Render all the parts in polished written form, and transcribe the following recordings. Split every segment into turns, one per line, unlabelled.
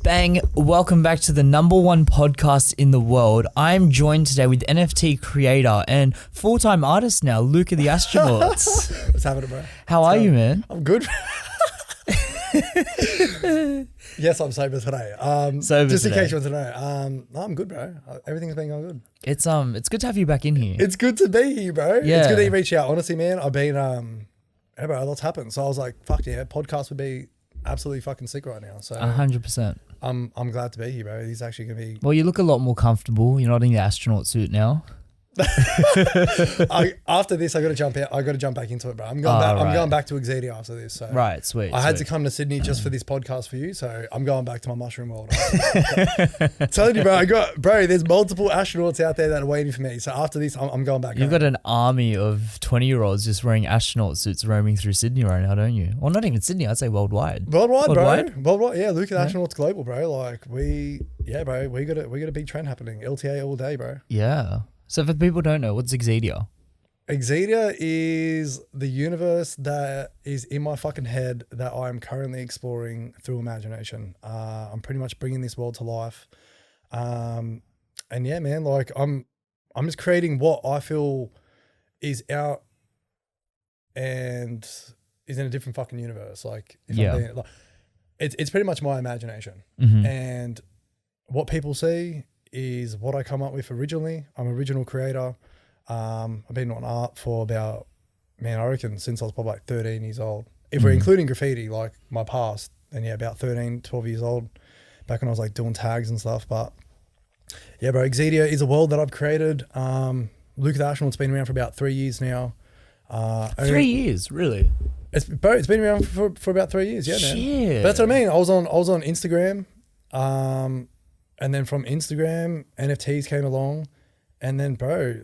Bang, welcome back to the #1 podcast in the world. I'm joined today with NFT creator and full-time artist now, Luca the Astronaut.
What's happening, bro?
How are you, man?
I'm good. Yes, I'm sober today. Just in case you want to know. No, I'm good, bro. Everything's been going good.
It's good to have you back in here.
It's good to be here, bro.
Yeah.
It's good that you reached out. Honestly, man, I've been, hey, bro, lots happened. So I was like, fuck yeah, podcast would be absolutely fucking sick right now. So
100%.
I'm glad to be here, bro. He's actually gonna be.
Well, you look a lot more comfortable. You're not in the astronaut suit now.
After this, I got to jump out. I got to jump back into it, bro. I'm going back to Exzidia after this. So
right, sweet.
I had to come to Sydney just for this podcast for you, so I'm going back to my mushroom world. Telling you, bro. There's multiple astronauts out there that are waiting for me. So after this, I'm going back.
You've got an army of 20-year-olds just wearing astronaut suits roaming through Sydney right now, don't you? Well, not even Sydney. I'd say worldwide.
Worldwide, bro. Worldwide, yeah. Luca the Astronaut's global, bro. Like we got a big trend happening. LTA all day, bro.
Yeah. So for people who don't know, what's Exzidia?
Exzidia is the universe that is in my fucking head that I'm currently exploring through imagination. I'm pretty much bringing this world to life. And yeah, man, like I'm just creating what I feel is out and is in a different fucking universe. Like, if I'm being, like, it's pretty much my imagination.
Mm-hmm.
And what people see is what I come up with originally. I'm an original creator. I've been on art for about, man, I reckon since I was probably like 13 years old. If we're including graffiti, like my past, then yeah, about 13, 12 years old, back when I was like doing tags and stuff. But yeah, bro, Exzidia is a world that I've created. Luca the Astronaut's been around for about 3 years now.
3 years, really?
It's been around for about 3 years, yeah, man.
Shit.
But that's what I mean. I was on Instagram. And then from Instagram, NFTs came along. And then, bro,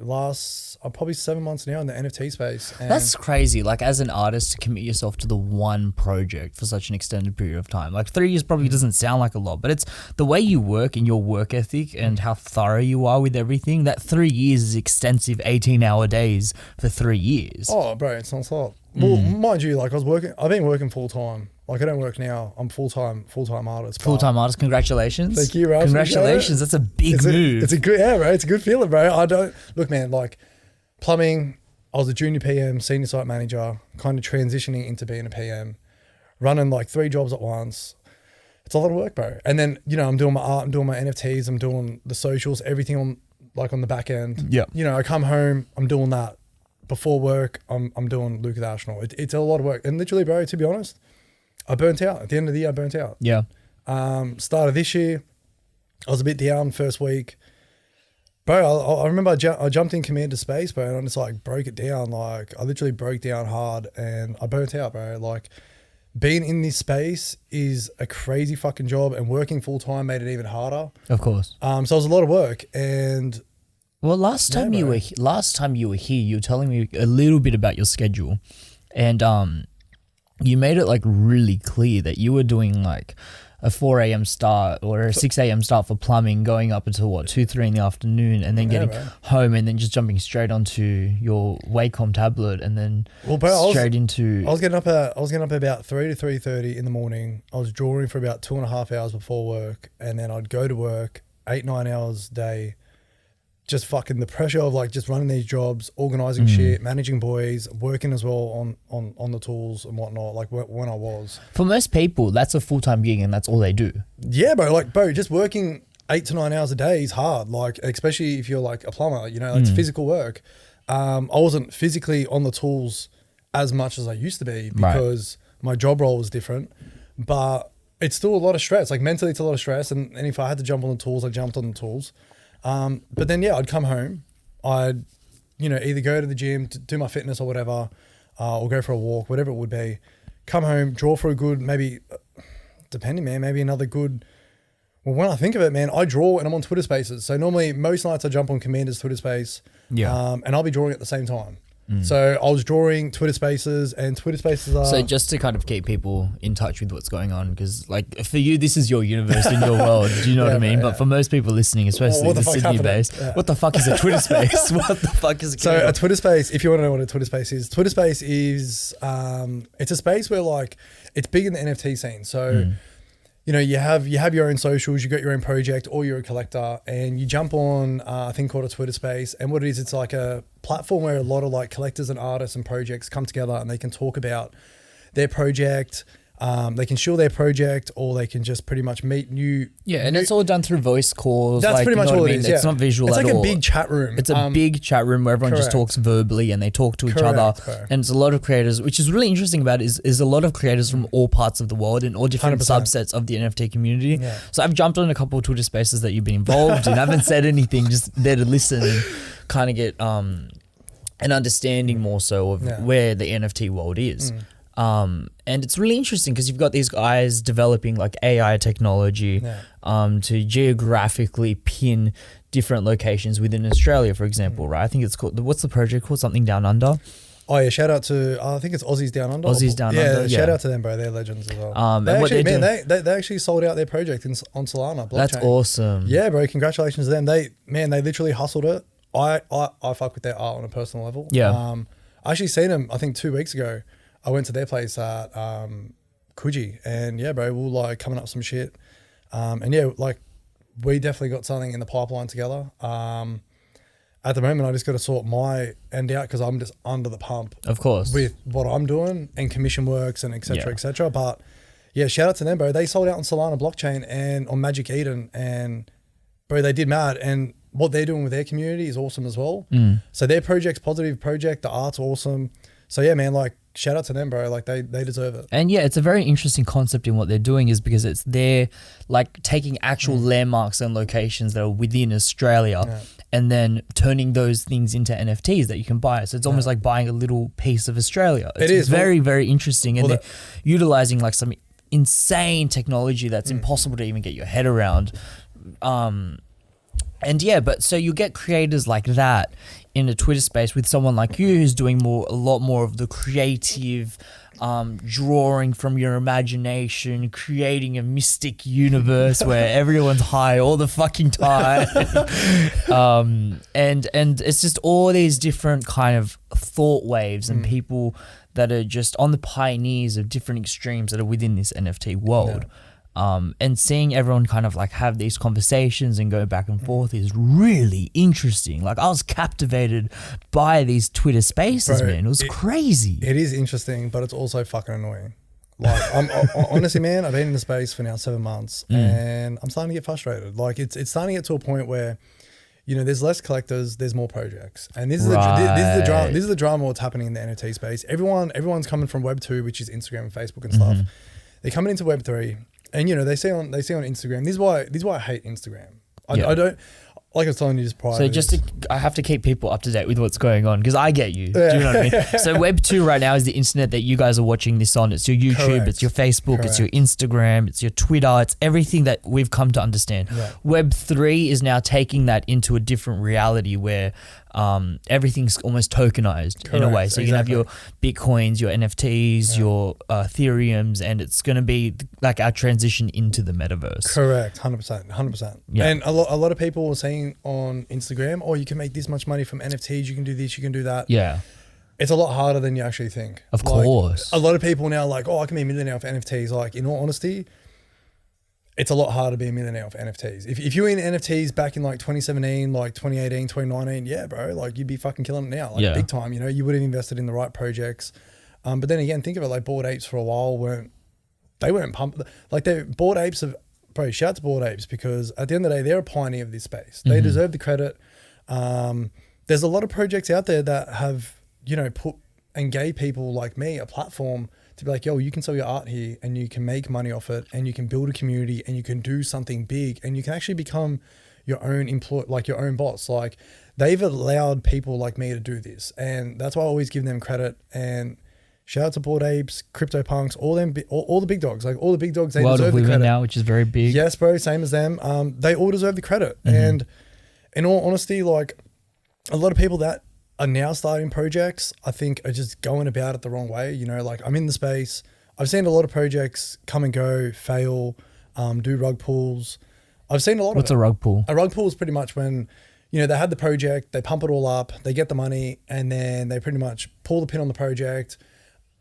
I'm probably 7 months now in the NFT space. And
that's crazy. Like, as an artist, to commit yourself to the one project for such an extended period of time. Like, 3 years probably doesn't sound like a lot, but it's the way you work and your work ethic and how thorough you are with everything. That 3 years is extensive 18-hour days for 3 years.
Oh, bro, it's non-stop. Well, mind you, like I've been working full-time. Like I don't work now. I'm full-time artist.
Full-time artist. Congratulations.
Thank you, bro.
Congratulations. That's a big move.
It's a good, yeah, bro. It's a good feeling, bro. Look, man, like plumbing, I was a junior PM, senior site manager, kind of transitioning into being a PM, running like 3 jobs at once. It's a lot of work, bro. And then, you know, I'm doing my art, I'm doing my NFTs, I'm doing the socials, everything on the back end.
Yeah.
You know, I come home, I'm doing that. Before work, I'm doing Luca the Astronaut. It's a lot of work. And literally, bro, to be honest, I burnt out. At the end of the year, I burnt out.
Yeah.
Start of this year, I was a bit down first week. Bro, I remember I jumped in command to space, bro, and I just like broke it down. Like I literally broke down hard and I burnt out, bro. Like being in this space is a crazy fucking job, and working full time made it even harder.
Of course.
So it was a lot of work. And
well, last time you were here, you were telling me a little bit about your schedule, and you made it like really clear that you were doing like a 4 a.m. start or a 6 a.m. start for plumbing, going up until what 2, 3 in the afternoon, and then getting home and then just jumping straight onto your Wacom tablet and then straight into.
I was getting up about 3 to 3:30 in the morning. I was drawing for about 2.5 hours before work, and then I'd go to work 8-9 hours a day. Just fucking the pressure of like just running these jobs, organizing shit, managing boys, working as well on the tools and whatnot. Like when I was.
For most people, that's a full-time gig and that's all they do.
Yeah, bro. Like, bro, just working 8 to 9 hours a day is hard. Like, especially if you're like a plumber, you know, it's physical work. I wasn't physically on the tools as much as I used to be because my job role was different, but it's still a lot of stress. Like mentally, it's a lot of stress. And if I had to jump on the tools, I jumped on the tools. But then, yeah, I'd come home, I'd, you know, either go to the gym to do my fitness or whatever, or go for a walk, whatever it would be, come home, draw for a good, maybe, depending, man, maybe another good, well, when I think of it, man, I draw and I'm on Twitter Spaces. So normally most nights I jump on Commander's Twitter Space, and I'll be drawing at the same time. So I was drawing Twitter Spaces, and Twitter Spaces are...
So just to kind of keep people in touch with what's going on, because like for you, this is your universe and your world, do you know what I mean? But for most people listening, especially the Sydney based, what the fuck is a Twitter Space? What the fuck is
So a Twitter Space, if you want to know what a Twitter Space is it's a space where like, it's big in the NFT scene. So you know, you have your own socials, you got your own project, or you're a collector, and you jump on a thing called a Twitter space. And what it is, it's like a platform where a lot of like collectors and artists and projects come together and they can talk about their project. They can show their project, or they can just pretty much meet new.
Yeah, and it's all done through voice calls.
That's
like,
pretty much all it is. Yeah.
It's not visual at all.
It's like a big chat room.
It's a big chat room where everyone just
correct.
talks verbally and they talk to each other.
Bro.
And it's a lot of creators, which is really interesting about it, is a lot of creators from all parts of the world and all different
100%.
subsets of the NFT community.
Yeah.
So I've jumped on a couple of Twitter spaces that you've been involved in. I haven't said anything, just there to listen and kind of get an understanding more so of where the NFT world is. And it's really interesting because you've got these guys developing like AI technology to geographically pin different locations within Australia, for example, right? I think it's called, what's the project called? Something Down Under?
Oh yeah, shout out to I think it's Aussies Down Under.
Aussies Down Under.
Yeah, shout out to them, bro. They're legends as well. They actually sold out their project on Solana blockchain.
That's awesome.
Yeah, bro. Congratulations to them. They literally hustled it. I fuck with their art on a personal level.
Yeah.
I actually seen them, I think 2 weeks ago. I went to their place at Coogee, and yeah, bro, we're like coming up some shit. And yeah, like we definitely got something in the pipeline together. At the moment, I just got to sort my end out because I'm just under the pump.
Of course.
With what I'm doing and commission works and et cetera, et cetera. But yeah, shout out to them, bro. They sold out on Solana blockchain and on Magic Eden, and bro, they did mad. And what they're doing with their community is awesome as well. So their project's positive project. The art's awesome. So yeah, man, like shout out to them, bro. Like they deserve it.
And yeah, it's a very interesting concept in what they're doing is because it's they're like taking actual landmarks and locations that are within Australia and then turning those things into NFTs that you can buy. So it's almost like buying a little piece of Australia. It's very, very interesting. And they're utilizing like some insane technology that's impossible to even get your head around. And yeah, but so you get creators like that in a Twitter space with someone like you who's doing a lot more of the creative drawing from your imagination, creating a mystic universe where everyone's high all the fucking time. And it's just all these different kind of thought waves and people that are just on the pioneers of different extremes that are within this NFT world. And seeing everyone kind of like have these conversations and go back and forth is really interesting. Like I was captivated by these Twitter spaces, bro, man. It was crazy.
It is interesting, but it's also fucking annoying. Like I'm honestly, man, I've been in the space for now 7 months and I'm starting to get frustrated. Like it's starting to get to a point where, you know, there's less collectors, there's more projects. And this is the drama. This is the drama what's happening in the NFT space. Everyone's coming from Web 2, which is Instagram and Facebook and stuff. They're coming into Web 3. And you know, they see on Instagram. This is why I hate Instagram. I don't like I was telling you just prior.
So I have to keep people up to date with what's going on because I get you. Do you know what I mean? So Web 2 right now is the internet that you guys are watching this on. It's your YouTube,
Correct.
it's your Facebook,
Correct.
it's your Instagram, it's your Twitter, it's everything that we've come to understand.
Right.
Web 3 is now taking that into a different reality where everything's almost tokenized in a way. So you can have your Bitcoins, your NFTs, your Ethereums, and it's going to be like our transition into the metaverse.
Correct, 100%. Yeah. And a lot of people were saying on Instagram, oh, you can make this much money from NFTs, you can do this, you can do that.
Yeah.
It's a lot harder than you actually think.
Of course.
A lot of people now are like, oh, I can be a millionaire off NFTs. Like, in all honesty, it's a lot harder to be a millionaire off NFTs. If you were in NFTs back in like 2017, like 2018, 2019, yeah, bro, like you'd be fucking killing it now, like big time. You know, you would have invested in the right projects. But then again, think of it, like Bored Apes for a while weren't pumped. Like Bored Apes have, bro, shout out to Bored Apes because at the end of the day, they're a pioneer of this space. They deserve the credit. There's a lot of projects out there that have, you know, put and gave people like me a platform to be like, yo, you can sell your art here and you can make money off it and you can build a community and you can do something big and you can actually become your own employee, like your own boss. Like they've allowed people like me to do this. And that's why I always give them credit. And shout out to Bored Apes, CryptoPunks, all the big dogs, like all the big dogs, they
World
deserve
of
the credit.
now, which is very big.
Yes, bro, same as them. They all deserve the credit. And in all honesty, like a lot of people that are now starting projects, I think are just going about it the wrong way. You know, like I'm in the space. I've seen a lot of projects come and go, fail, do rug pulls. I've seen a lot of it.
What's a rug pull?
A rug pull is pretty much when, you know, they had the project, they pump it all up, they get the money, and then they pretty much pull the pin on the project.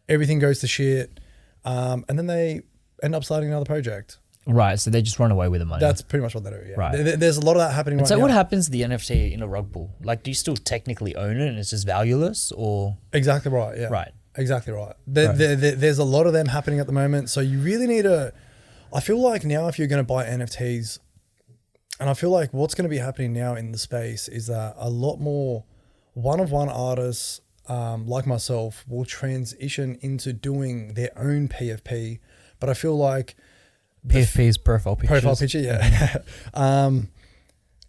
Everything goes to shit. And then they end up starting another project.
Right, so they just run away with the money.
That's pretty much what they do. Yeah.
Right.
There's a lot of that happening right now.
So what happens to the NFT in a rug pull? Like, do you still technically own it and it's just valueless, or?
Exactly right. Yeah.
Right.
Exactly right. There's a lot of them happening at the moment. So you really need to. I feel like now, if you're going to buy NFTs, and I feel like what's going to be happening now in the space is that a lot more one-of-one artists like myself will transition into doing their own PFP. But I feel like
PFP's profile pictures.
Profile picture, yeah.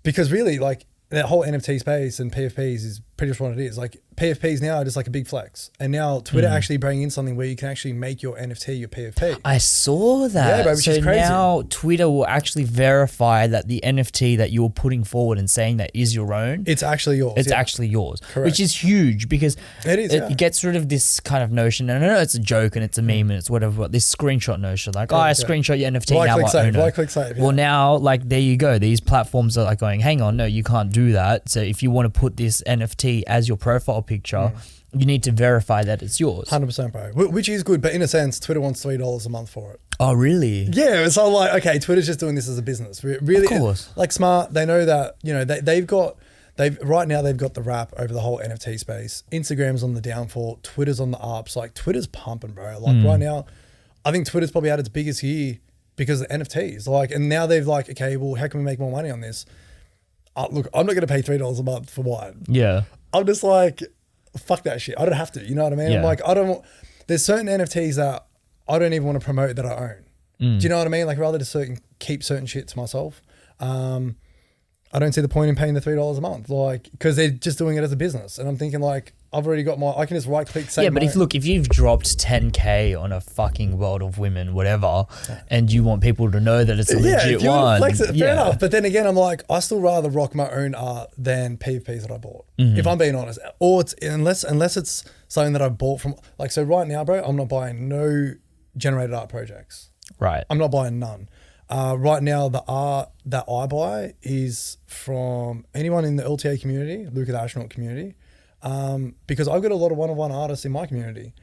Because really, like, that whole NFT space and PFPs is pretty much what it is. Like, PFPs now are just like a big flex. And now Twitter actually bringing in something where you can actually make your NFT your PFP.
I saw that.
Yeah, bro, which is crazy.
Now Twitter will actually verify that the NFT that you're putting forward and saying that is your own.
It's actually yours.
It's actually yours.
Correct.
Which is huge, because
it
gets rid of this kind of notion. And I know it's a joke and it's a meme and it's whatever, but this screenshot notion, like, I screenshot your NFT, now I own it.
Right-click save. Yeah.
Well, now, like, there you go. These platforms are like going, hang on, no, you can't do that. So if you want to put this NFT as your profile picture, you need to verify that it's yours.
100%, bro. Which is good, but in a sense, Twitter wants $3 a month for it.
Oh, really?
Yeah, so like, okay, Twitter's just doing this as a business. Really,
of course.
Like, smart. They know that, you know, right now they've got the wrap over the whole NFT space. Instagram's on the downfall. Twitter's on the ups. Like, Twitter's pumping, bro. Like, right now, I think Twitter's probably at its biggest year because of NFTs. Like, and now they've like, okay, well, how can we make more money on this? Look, I'm not going to pay $3 a month for wine.
Yeah.
I'm just like, fuck that shit. I don't have to. You know what I mean?
Yeah.
I'm like, there's certain NFTs that I don't even want to promote that I own. Do you know what I mean? Like, rather just keep certain shit to myself. I don't see the point in paying the $3 a month, like, because they're just doing it as a business. And I'm thinking, like, I've already got I can just right click, save.
Yeah, but if you've dropped 10K on a fucking World of Women, whatever, and you want people to know that it's a legit
if you
one.
Flex it, fair enough. But then again, I'm like, I still rather rock my own art than PFPs that I bought. If I'm being honest, or it's unless it's something that I bought from, like, so right now, bro, I'm not buying no generated art projects.
Right.
I'm not buying none. Right now, the art that I buy is from anyone in the LTA community, Luca the Astronaut community, because I've got a lot of one-on-one artists in my community.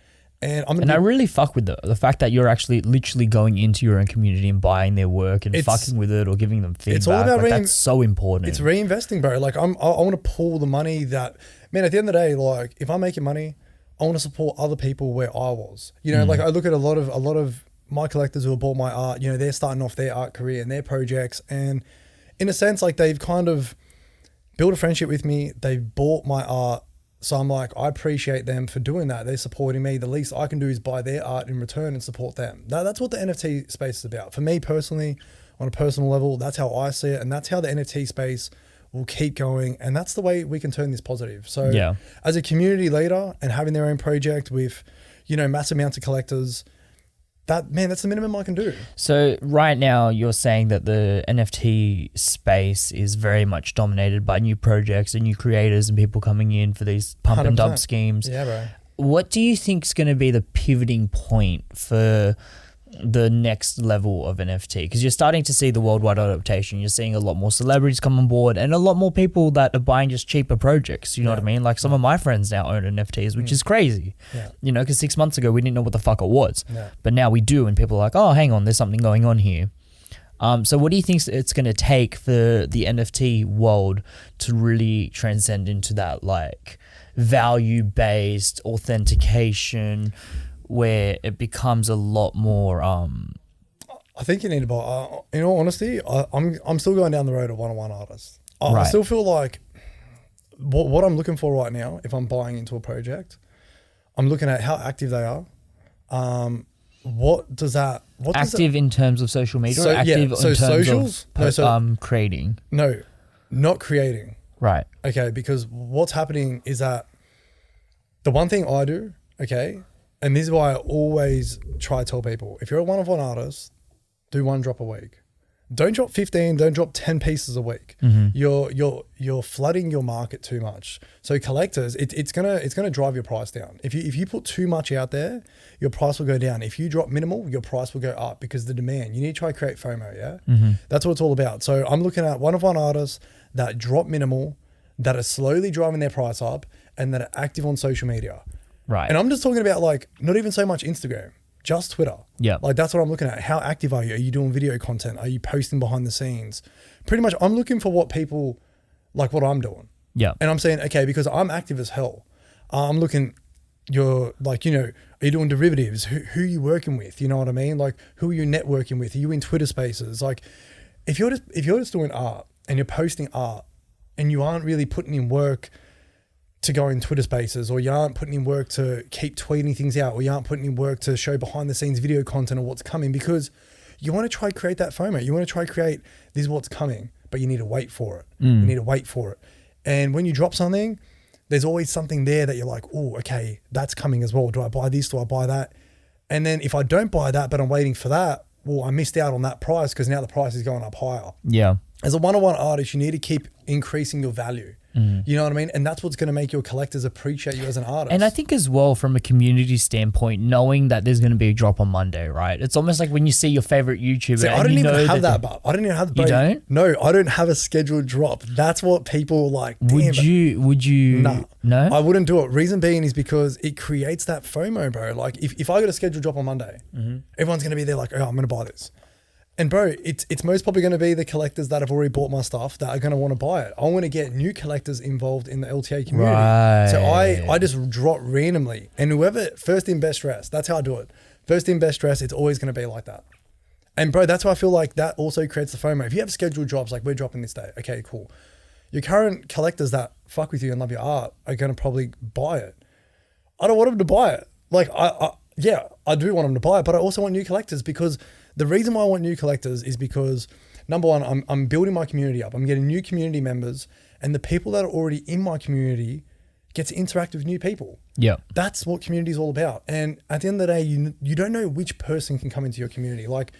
And I
really fuck with the fact that you're actually literally going into your own community and buying their work and fucking with it or giving them feedback. It's all about that's so important.
It's reinvesting, bro. Like, I want to pull the money that, man, at the end of the day, like, if I'm making money, I want to support other people where I was. You know, like, I look at a lot of my collectors who have bought my art, you know, they're starting off their art career and their projects. And in a sense, like, they've kind of built a friendship with me. They've bought my art. So I'm like, I appreciate them for doing that. They're supporting me. The least I can do is buy their art in return and support them. That's what the NFT space is about. For me personally, on a personal level, that's how I see it. And that's how the NFT space will keep going. And that's the way we can turn this positive. So as a community leader and having their own project with, you know, massive amounts of collectors, that's the minimum I can do. So
right now you're saying that the NFT space is very much dominated by new projects and new creators and people coming in for these pump 100%. And dump schemes.
Yeah, bro.
What do you think is going to be the pivoting point for the next level of NFT? Because you're starting to see the worldwide adaptation. You're seeing a lot more celebrities come on board and a lot more people that are buying just cheaper projects. You know what I mean? Like, some of my friends now own NFTs, which is crazy.
Yeah.
You know, because 6 months ago we didn't know what the fuck it was. Yeah. But now we do, and people are like, oh, hang on, there's something going on here. So what do you think it's going to take for the NFT world to really transcend into that, like, value-based authentication, where it becomes a lot more?
I think you need to buy. In all honesty, I'm still going down the road of one-on-one artists. I still feel like what I'm looking for right now, if I'm buying into a project, I'm looking at how active they are.
Active in terms of social media, or active in terms socials? Of creating?
No, not creating.
Right.
Okay, because what's happening is that the one thing I do, okay, and this is why I always try to tell people, if you're a one-of-one artist, do one drop a week. Don't drop 15, don't drop 10 pieces a week. You're flooding your market too much. So collectors, it's gonna drive your price down. If you put too much out there, your price will go down. If you drop minimal, your price will go up because the demand. You need to try to create FOMO, yeah? That's what it's all about. So I'm looking at one-of-one artists that drop minimal, that are slowly driving their price up, and that are active on social media.
Right.
And I'm just talking about, like, not even so much Instagram, just Twitter.
Yeah.
Like that's what I'm looking at. How active are you? Are you doing video content? Are you posting behind the scenes? Pretty much I'm looking for what people like what I'm doing.
Yeah.
And I'm saying, okay, because I'm active as hell. I'm looking, you're like, you know, are you doing derivatives? Who are you working with? You know what I mean? Like who are you networking with? Are you in Twitter spaces? Like if you're just doing art and you're posting art and you aren't really putting in work to go in Twitter spaces, or you aren't putting in work to keep tweeting things out, or you aren't putting in work to show behind the scenes video content of what's coming, because you want to try create that FOMO. You want to try create this is what's coming, but you need to wait for it. You need to wait for it. And when you drop something, there's always something there that you're like, oh, okay, that's coming as well. Do I buy this? Do I buy that? And then if I don't buy that, but I'm waiting for that, well, I missed out on that price because now the price is going up higher.
Yeah.
As a one-on-one artist, you need to keep increasing your value. You know what I mean? And that's what's going to make your collectors appreciate you as an artist.
And I think as well, from a community standpoint, knowing that there's going to be a drop on Monday, right? It's almost like when you see your favorite YouTuber.
See, I don't even have that, but I don't even have.
You don't?
No, I don't have a scheduled drop. That's what people like.
Would you?
Nah,
no,
I wouldn't do it. Reason being is because it creates that FOMO, bro. Like if I got a scheduled drop on Monday, everyone's going to be there like, oh, I'm going to buy this. And bro, it's most probably going to be the collectors that have already bought my stuff that are going to want to buy it. I want to get new collectors involved in the LTA community.
Right.
So I just drop randomly, and whoever first in best dress, that's how I do it. First in best dress, it's always going to be like that. And bro, that's why I feel like that also creates the FOMO. If you have scheduled drops, like we're dropping this day, okay, cool. Your current collectors that fuck with you and love your art are going to probably buy it. I don't want them to buy it. Like I do want them to buy it, but I also want new collectors, because the reason why I want new collectors is because, number one, I'm building my community up. I'm getting new community members, and the people that are already in my community get to interact with new people.
Yeah.
That's what community is all about. And at the end of the day, you don't know which person can come into your community. Like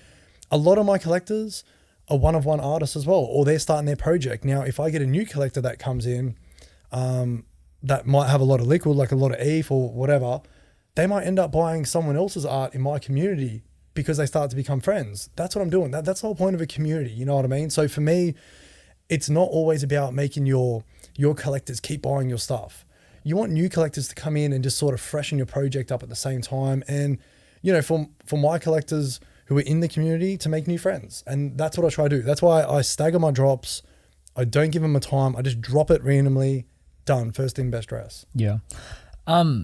a lot of my collectors are one-of-one artists as well, or they're starting their project. Now, if I get a new collector that comes in that might have a lot of liquid, like a lot of ETH or whatever, they might end up buying someone else's art in my community because they start to become friends. That's what I'm doing. That's the whole point of a community. You know what I mean? So for me, it's not always about making your collectors keep buying your stuff. You want new collectors to come in and just sort of freshen your project up at the same time. And, you know, for my collectors who are in the community, to make new friends. And that's what I try to do. That's why I stagger my drops. I don't give them a time. I just drop it randomly. Done. First in, best dress.
Yeah.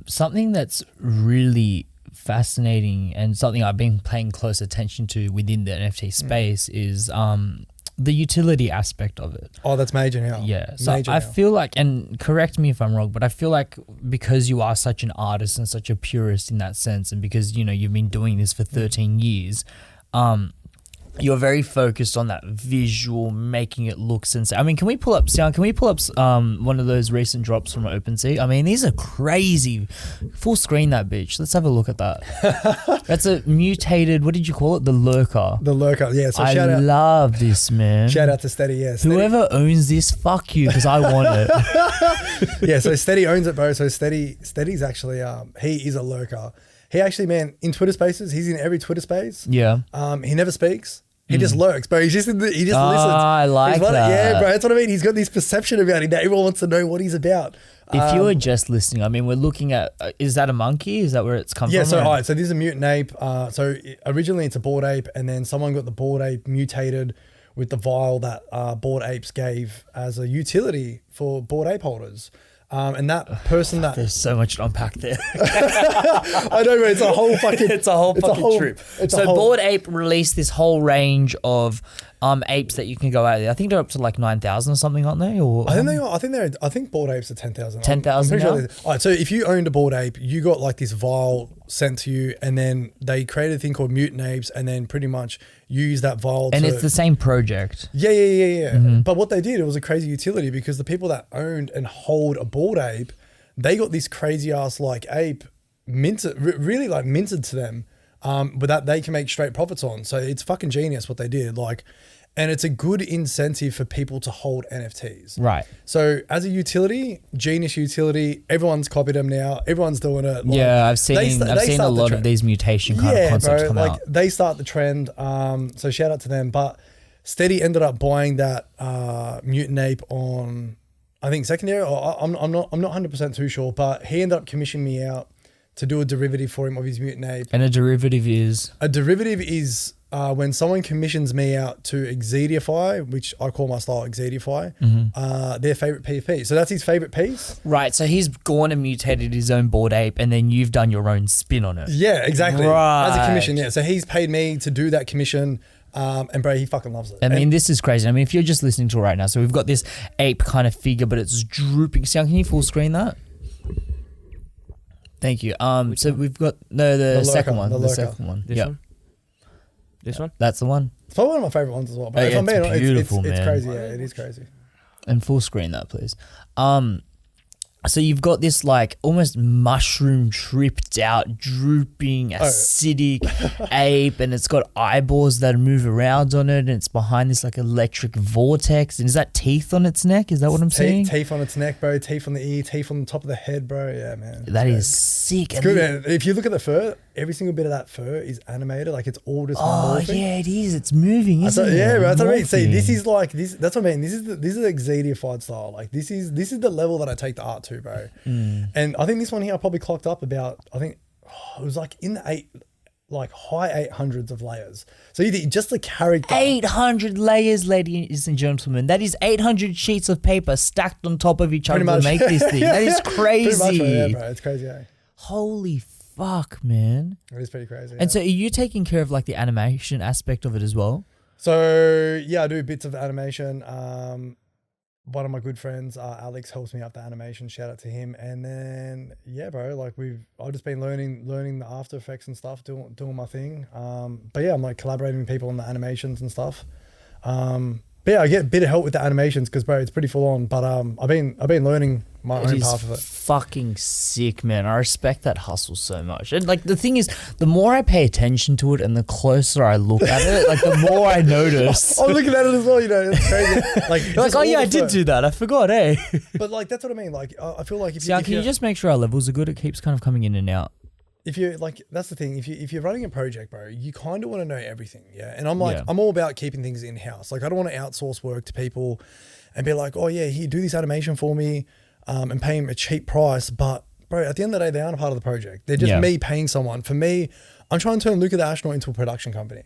Something that's really fascinating and something I've been paying close attention to within the NFT space is the utility aspect of it.
Oh, that's major now.
Yeah. So I feel like, and correct me if I'm wrong, but I feel like because you are such an artist and such a purist in that sense, and because, you know, you've been doing this for 13 years, you're very focused on that visual, making it look sensational. I mean, can we pull up one of those recent drops from OpenSea? I mean, these are crazy. Full screen that bitch. Let's have a look at that. That's a mutated, what did you call it? The lurker.
The lurker, yeah. So
I love this, man.
Shout out to Steady, yeah. Steady.
Whoever owns this, fuck you, because I want it.
Yeah, so Steady owns it, bro. So Steady's actually, he is a lurker. He actually, man, in Twitter spaces, he's in every Twitter space.
Yeah.
He never speaks. He just lurks, bro. He just listens.
I like that.
Yeah, bro. That's what I mean. He's got this perception about him that everyone wants to know what he's about.
If you were just listening, I mean, we're looking at, is that a monkey? Is that where it's come from?
Yeah, so all right, so this is a mutant ape. So originally it's a bored ape, and then someone got the bored ape mutated with the vial that bored apes gave as a utility for bored ape holders. And that person that
there's so much to unpack there.
I know, but it's a whole fucking
trip. So Bored Ape released this whole range of apes that you can go out there. I think they're up to like 9,000 or something, aren't they? Or
I think Bored Apes are 10,000.
10,000 now?
Sure. All right, so if you owned a Bored Ape, you got like this vial sent to you, and then they created a thing called mutant apes, and then pretty much use that vial.
And it's the same project.
Yeah. Mm-hmm. But what they did, it was a crazy utility, because the people that owned and hold a Bored Ape, they got this crazy ass like ape minted to them, but that they can make straight profits on. So it's fucking genius what they did. Like, and it's a good incentive for people to hold NFTs.
Right.
So as a utility, genius utility, everyone's copied them now. Everyone's doing it.
Like, yeah, I've seen a lot of these mutation kind of concepts come out.
They start the trend. So shout out to them. But Steady ended up buying that mutant ape on, I think, secondary. Or I'm not 100% too sure, but he ended up commissioning me out to do a derivative for him of his mutant ape.
And a derivative is?
A derivative is when someone commissions me out to Exzidia, which I call my style Exzidia, their favorite PFP. So that's his favorite piece.
Right. So he's gone and mutated his own Bored Ape, and then you've done your own spin on it.
Yeah, exactly.
Right.
As a commission, yeah. So he's paid me to do that commission. And bro, he fucking loves it.
I mean, this is crazy. I mean, if you're just listening to it right now, so we've got this ape kind of figure, but it's drooping. Sam, can you full screen that? Thank you. So we've got the second one. The second one.
This one? This one?
That's the one.
It's probably one of my favorite ones as well. But if I'm being honest, it's crazy. Yeah, it is crazy.
And full screen that, please. So you've got this like almost mushroom tripped out, drooping, acidic ape, and it's got eyeballs that move around on it, and it's behind this like electric vortex. And is that teeth on its neck? Is that what I'm seeing?
Teeth on its neck, bro. Teeth on the ear. Teeth on the top of the head, bro. Yeah, man.
That is sick.
It's good, man. If you look at the fur, every single bit of that fur is animated. Like it's all just morphing.
Yeah, it is. It's moving, isn't it?
Yeah, bro. That's what I mean. See, this is like this. That's what I mean. This is the Exzidia style. Like this is the level that I take the art to, bro. And I think this one here I probably clocked up about. I think it was like in the high 800s of layers. So just the character.
800 layers, ladies and gentlemen. That is 800 sheets of paper stacked on top of each other to make this thing. That is crazy.
Pretty much, yeah, bro. It's crazy. Eh?
Holy fuck, man.
It is pretty crazy.
And so are you taking care of like the animation aspect of it as well?
So yeah, I do bits of animation. One of my good friends, Alex, helps me out the animation. Shout out to him. And then yeah, bro, like I've just been learning the After Effects and stuff, doing my thing. But yeah, I'm like collaborating with people on the animations and stuff. But yeah, I get a bit of help with the animations because bro, it's pretty full on. But I've been learning my own half of it.
Fucking sick, man. I respect that hustle so much. And like the thing is, the more I pay attention to it and the closer I look at it, like the more I notice.
I'm looking at it as well, you know, it's crazy.
Like oh yeah, I did do that. I forgot, eh?
But like that's what I mean. Like I feel like if
can you just make sure our levels are good? It keeps kind of coming in and out.
If you like, that's the thing. If you're running a project, bro, you kind of want to know everything, yeah. And I'm like, I'm all about keeping things in house. Like, I don't want to outsource work to people, and be like, oh yeah, here, do this animation for me, and pay him a cheap price. But bro, at the end of the day, they aren't a part of the project. They're just me paying someone. For me, I'm trying to turn Luca the Astronaut into a production company.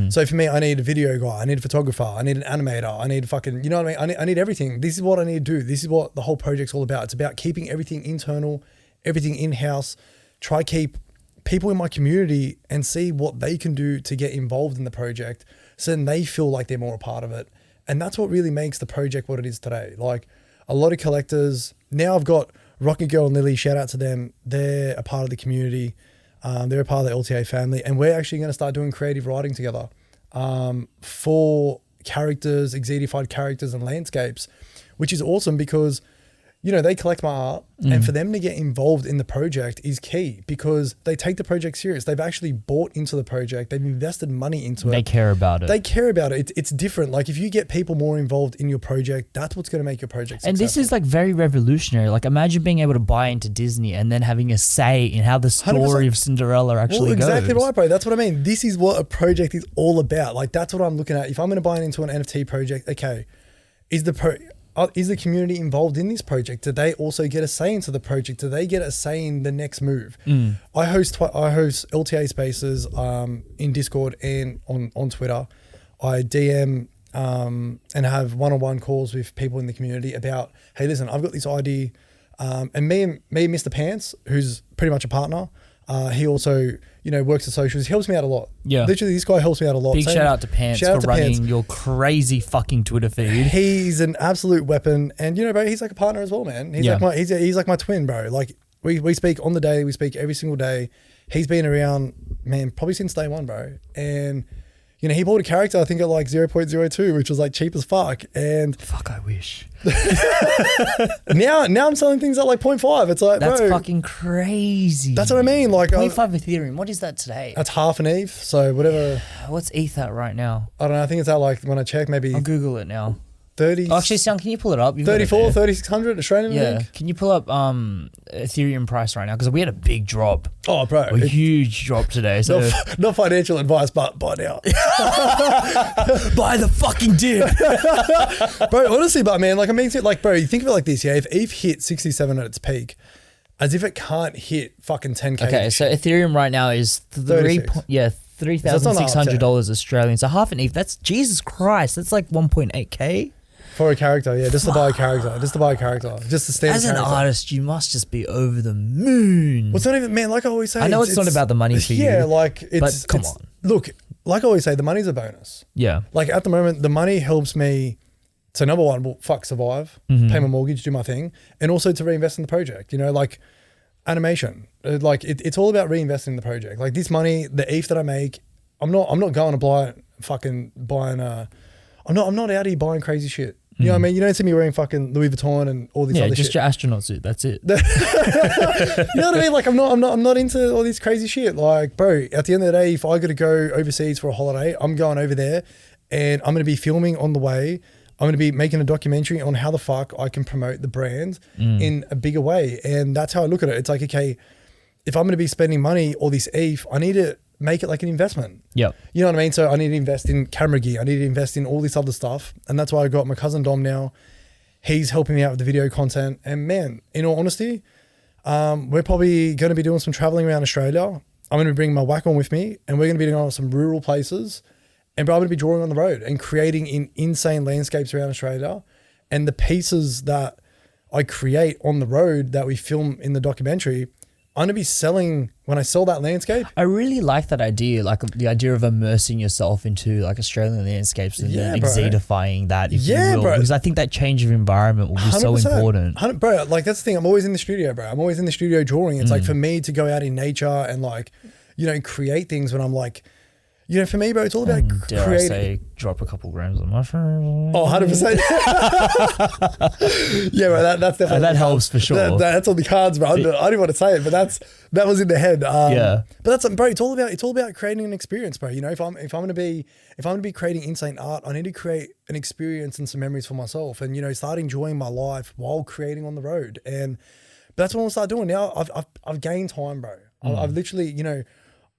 So for me, I need a video guy, I need a photographer, I need an animator, I need fucking, you know what I mean? I need everything. This is what I need to do. This is what the whole project's all about. It's about keeping everything internal, everything in-house. Try keep people in my community and see what they can do to get involved in the project so then they feel like they're more a part of it. And that's what really makes the project what it is today. Like a lot of collectors, now I've got Rocket Girl and Lily, shout out to them. They're a part of the community. They're a part of the LTA family, and we're actually going to start doing creative writing together for characters, Exzidified characters and landscapes, which is awesome because you know, they collect my art and for them to get involved in the project is key because they take the project serious. They've actually bought into the project. They've invested money into it.
They care about it.
They care about it. It's different. Like if you get people more involved in your project, that's what's going to make your project successful.
And this is like very revolutionary. Like imagine being able to buy into Disney and then having a say in how the story
100%.
Of Cinderella actually goes.
Exactly right, bro. That's what I mean. This is what a project is all about. Like that's what I'm looking at. If I'm going to buy into an NFT project, okay, is the community involved in this project? Do they also get a say into the project? Do they get a say in the next move? I host LTA spaces in Discord and on Twitter. I DM and have one-on-one calls with people in the community about, hey, listen, I've got this idea. And me and Mr. Pants, who's pretty much a partner, he also, you know, works the socials. He helps me out a lot.
Yeah.
Literally, this guy helps me out a lot.
Big shout out to Pants for running your crazy fucking Twitter feed.
He's an absolute weapon. And, you know, bro, he's like a partner as well, man. He's like my twin, bro. Like, we speak on the daily. We speak every single day. He's been around, man, probably since day one, bro. And, you know, he bought a character, I think at like 0.02, which was like cheap as fuck. And
fuck, I wish.
now I'm selling things at like 0.5. It's like,
that's
bro,
fucking crazy.
That's what I mean. Like
0.5 Ethereum. What is that today?
That's half an ETH. So whatever.
What's ETH at right now?
I don't know. I think it's at like, when I check, maybe
I'll Google it now.
30.
Oh, actually, Sam, can you pull it up?
34, 3,600 Australian.
Yeah.
I think.
Can you pull up Ethereum price right now? Because we had a big drop.
Oh, bro.
A huge drop today. So
not financial advice, but buy now.
Buy the fucking dip.
Bro, honestly, but man, like I mean, like, bro, you think of it like this, yeah? If ETH hit 67 at its peak, as if it can't hit fucking 10K.
Okay, so Ethereum right now is $3,600 Australian. So half an ETH. That's Jesus Christ. That's like 1.8K.
For a character, yeah, just to buy a character, just to stand.
As an artist, you must just be over the moon.
Well, it's not even, man. Like I always say,
I know it's not about the money for you.
Yeah, like
but come on.
Look, like I always say, the money's a bonus.
Yeah.
Like at the moment, the money helps me to number one, well, survive, pay my mortgage, do my thing, and also to reinvest in the project. You know, like animation, like it's all about reinvesting in the project. Like this money, the ETH that I make, I'm not going to buying. I'm not out here buying crazy shit. You know what I mean? You don't see me wearing fucking Louis Vuitton and all this other shit.
Yeah, just your astronaut suit. That's it.
You know what I mean? Like I'm not into all this crazy shit. Like, bro, at the end of the day, if I got to go overseas for a holiday, I'm going over there and I'm going to be filming on the way. I'm going to be making a documentary on how the fuck I can promote the brand in a bigger way. And that's how I look at it. It's like, okay, if I'm going to be spending money, all this ETH, I need to make it like an investment.
Yeah.
You know what I mean? So I need to invest in camera gear. I need to invest in all this other stuff. And that's why I got my cousin Dom now. He's helping me out with the video content. And man, in all honesty, we're probably going to be doing some traveling around Australia. I'm going to be bringing my Wacom with me and we're going to be going on some rural places. And bro, I'm going to be drawing on the road and creating in insane landscapes around Australia. And the pieces that I create on the road that we film in the documentary, I'm going to be selling when I sell that landscape.
I really like that idea, like the idea of immersing yourself into like Australian landscapes and then exidifying that, if you will. Bro. Because I think that change of environment will be so important.
Bro, like that's the thing. I'm always in the studio, bro. I'm always in the studio drawing. It's like for me to go out in nature and like, you know, create things when I'm like, you know, for me, bro, it's all about
dare I say, drop a couple grams of mushrooms.
Oh, 100%. Yeah, bro, that's definitely.
That helps for sure.
That's on the cards, bro. I didn't want to say it, but that was in the head.
Yeah.
But that's, bro, it's all about creating an experience, bro. You know, if I'm going to be creating insane art, I need to create an experience and some memories for myself, and you know, start enjoying my life while creating on the road. And but that's what I'll start doing now. I've gained time, bro. I've literally, you know,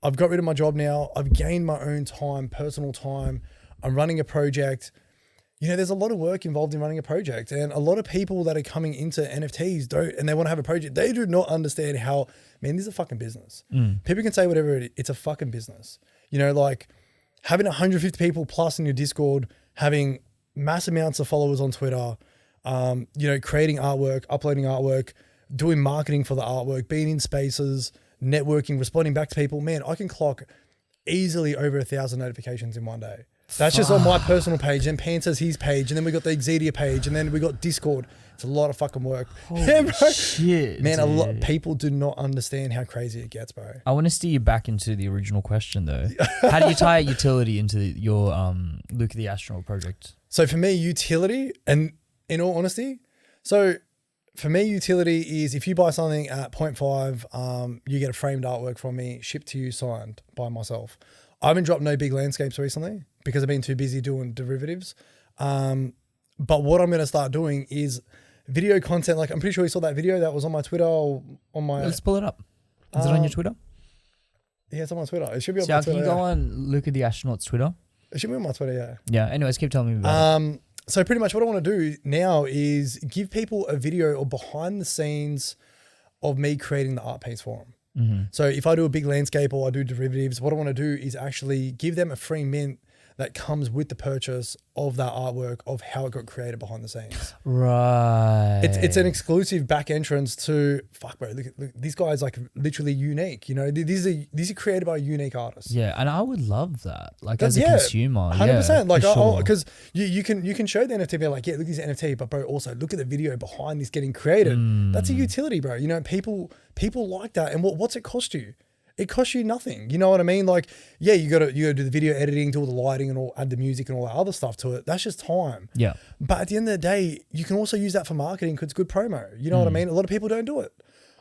I've got rid of my job now. I've gained my own time, personal time. I'm running a project. You know, there's a lot of work involved in running a project, and a lot of people that are coming into NFTs and they want to have a project. They do not understand how, man, this is a fucking business. People can say whatever it's a fucking business. You know, like having 150 people plus in your Discord, having mass amounts of followers on Twitter, you know, creating artwork, uploading artwork, doing marketing for the artwork, being in spaces, networking, responding back to people. Man, I can clock easily over 1,000 notifications in one day. That's just on my personal page. Then Pan says his page, and then we got the Exzidia page, and then we got Discord. It's a lot of fucking work.
Holy shit,
man, a lot people do not understand how crazy it gets, bro.
I want to steer you back into the original question though. How do you tie utility into your Luca the Astronaut project?
So for me, utility, and in all honesty, so for me, utility is if you buy something at 0.5, you get a framed artwork from me, shipped to you, signed by myself. I haven't dropped no big landscapes recently because I've been too busy doing derivatives. But what I'm going to start doing is video content. Like I'm pretty sure you saw that video that was on my Twitter or on my...
Let's pull it up. Is it on your Twitter?
Yeah, it's on my Twitter. It should be on
my Twitter. Can you go on Luca the Astronaut's Twitter?
It should be on my Twitter, yeah.
Yeah, anyways, keep telling me about it.
So pretty much what I want to do now is give people a video or behind the scenes of me creating the art piece for them. So if I do a big landscape or I do derivatives, what I want to do is actually give them a free mint that comes with the purchase of that artwork of how it got created behind the scenes.
Right.
It's an exclusive back entrance to, fuck bro, look, this guy's like literally unique. You know, these are created by a unique artist.
Yeah, and I would love that. Like as a consumer.
100%. Like, because
sure.
you can show the NFT, be like, yeah, look at this NFT, but bro, also look at the video behind this getting created. That's a utility, bro. You know, people like that. And what's it cost you? It costs you nothing. You know what I mean? Like, yeah, you gotta do the video editing, do all the lighting and all, add the music and all that other stuff to it. That's just time.
Yeah.
But at the end of the day, you can also use that for marketing because it's good promo. You know what I mean? A lot of people don't do it.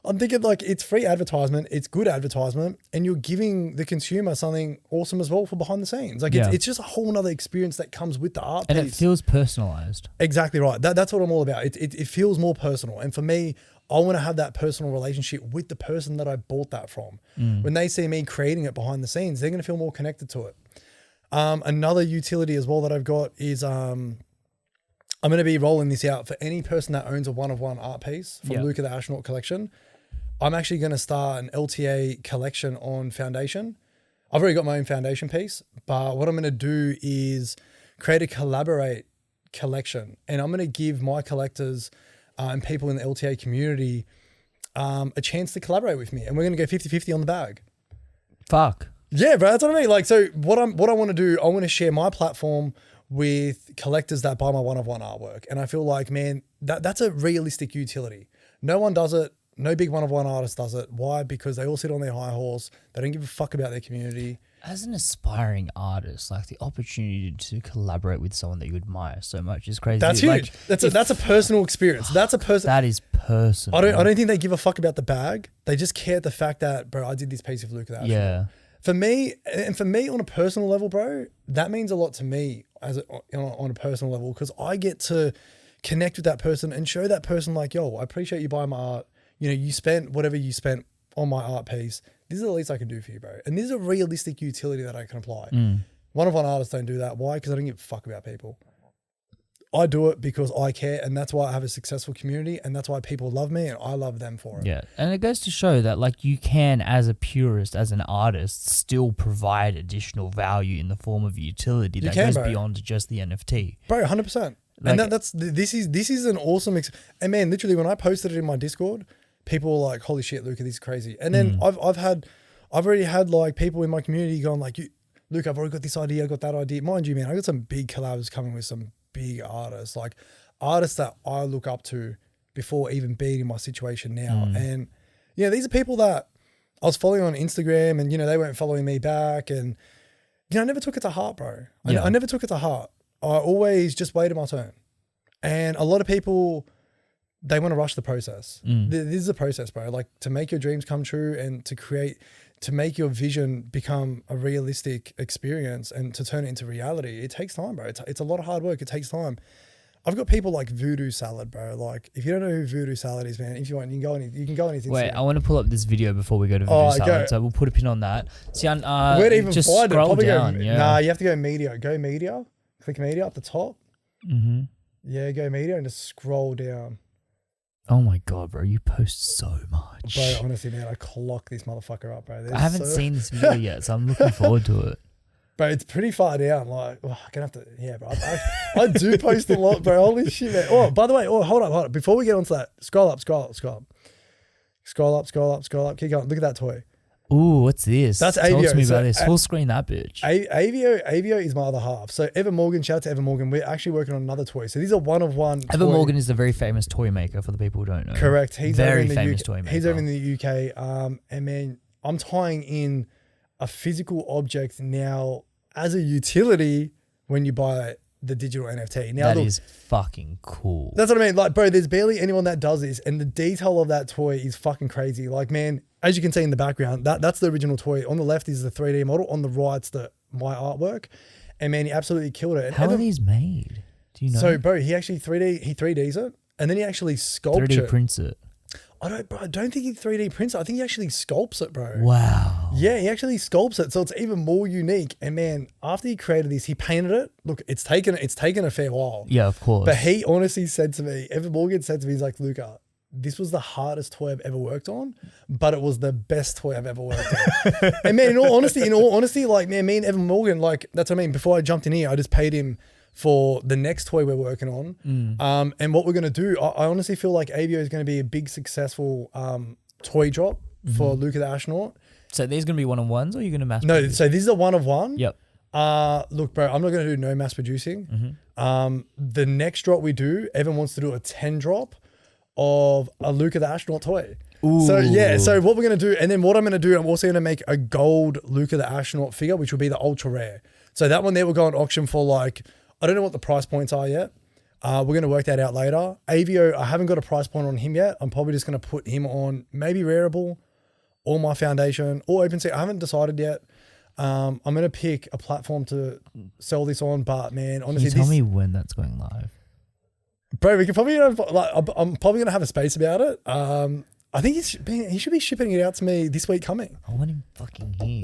I'm thinking like it's free advertisement, it's good advertisement, and you're giving the consumer something awesome as well for behind the scenes. Like it's just a whole nother experience that comes with the art piece.
And it feels personalized.
Exactly right. That's what I'm all about. It feels more personal. And for me, I want to have that personal relationship with the person that I bought that from. When they see me creating it behind the scenes, they're going to feel more connected to it. Another utility as well that I've got is I'm going to be rolling this out for any person that owns a one-of-one art piece from Luca the Astronaut collection. I'm actually going to start an LTA collection on Foundation. I've already got my own Foundation piece, but what I'm going to do is create a collaborate collection, and I'm going to give my collectors and people in the LTA community a chance to collaborate with me, and we're going to go 50-50 on the bag.
Fuck.
Yeah, bro, that's what I mean. Like, so what I want to do, I want to share my platform with collectors that buy my one-of-one artwork, and I feel like, man, that's a realistic utility. No one does it. No big one-of-one artist does it. Why? Because they all sit on their high horse. They don't give a fuck about their community.
As an aspiring artist, like the opportunity to collaborate with someone that you admire so much is crazy.
That's huge. That's a personal experience. That's a person.
That is personal.
I don't think they give a fuck about the bag. They just care the fact that, bro, I did this piece of Luca the Astronaut.
Yeah.
For me on a personal level, bro, that means a lot to me on a personal level, because I get to connect with that person and show that person like, yo, I appreciate you buying my art. You know, you spent whatever you spent on my art piece. This is the least I can do for you, bro. And this is a realistic utility that I can apply. One-of-one artists don't do that. Why? Because I don't give a fuck about people. I do it because I care, and that's why I have a successful community, and that's why people love me and I love them for it.
Yeah. And it goes to show that like you can, as a purist, as an artist, still provide additional value in the form of utility that goes beyond just the NFT.
Bro, 100%.
Like,
and this is an awesome and man, literally when I posted it in my Discord, people were like, holy shit, Luca, this is crazy. And then I've already had like people in my community going like, Luca, I've already got this idea, I got that idea. Mind you, man, I got some big collabs coming with some big artists, like artists that I look up to before even being in my situation now. And yeah, these are people that I was following on Instagram, and they weren't following me back, and I never took it to heart, bro. I never took it to heart. I always just waited my turn. And a lot of people, they want to rush the process. This is a process, bro. Like, to make your dreams come true and to make your vision become a realistic experience and to turn it into reality, it takes time, bro. It's a lot of hard work. It takes time. I've got people like Voodoo Salad, bro. Like, if you don't know who Voodoo Salad is, man, if you want, you can go on his Instagram.
Wait, I want to pull up this video before we go to Voodoo Salad, so we'll put a pin on that. See,
where to even
just
find
scroll
it?
down.
Nah, you have to go media. Go media. Click media up the top. Yeah, go media and just scroll down.
Oh my God, bro, you post so much.
Bro, honestly, man, I clock this motherfucker up, bro.
I haven't seen this video yet, so I'm looking forward to it.
Bro, it's pretty far down. Like, I'm gonna have to, yeah, bro. I do post a lot, bro. Holy shit, man. Oh, by the way, hold up. Before we get onto that, scroll up. Keep going. Look at that toy.
Ooh, what's this?
That's
Talk
Avio.
to me about this. Full screen that bitch.
Avio is my other half. So Evan Morgan, shout out to Evan Morgan. We're actually working on another toy. So these are one-of-one.
Evan Morgan is the very famous toy maker, for the people who don't know.
Correct. He's
very famous toy maker.
He's over in the UK. And man, I'm tying in a physical object now as a utility when you buy the digital NFT. Now,
that is fucking cool.
That's what I mean. Like, bro, there's barely anyone that does this, and the detail of that toy is fucking crazy. Like, man, as you can see in the background, that's the original toy. On the left is the 3D model. On the right's my artwork. And man, he absolutely killed it. And
how are these made? Do you know?
So, bro, he actually 3Ds it, and then he actually sculpts
3D prints it.
I don't think he 3D prints it. I think he actually sculpts it, bro.
Wow.
Yeah, he actually sculpts it, so it's even more unique. And man, after he created this, he painted it. Look, it's taken a fair while.
Yeah, of course.
But he honestly said to me, Evan Morgan said to me, he's like, Luca, this was the hardest toy I've ever worked on, but it was the best toy I've ever worked on. And man, in all honesty, like, man, me and Evan Morgan, like, that's what I mean. Before I jumped in here, I just paid him for the next toy we're working on. And what we're going to do, I honestly feel like Avio is going to be a big successful toy drop for Luca the Astronaut.
So these going to be one-on-ones, or are you going to mass
No,
produce?
so this is a one-of-one.
Yep.
Look, bro, I'm not going to do no mass producing. The next drop we do, Evan wants to do a 10 drop of a Luca the Astronaut toy.
Ooh.
So yeah, so what we're going to do, and then what I'm going to do, I'm also going to make a gold Luca the Astronaut figure, which will be the ultra rare. So that one there will go on auction for like, I don't know what the price points are yet. We're going to work that out later. Avio, I haven't got a price point on him yet. I'm probably just going to put him on maybe Rareable or my Foundation or OpenSea. I haven't decided yet. I'm going to pick a platform to sell this on, but man, honestly,
Can you tell me when that's going live?
Bro, we can probably, like, I'm probably going to have a space about it. I think he should be shipping it out to me this week coming.
I want him fucking here.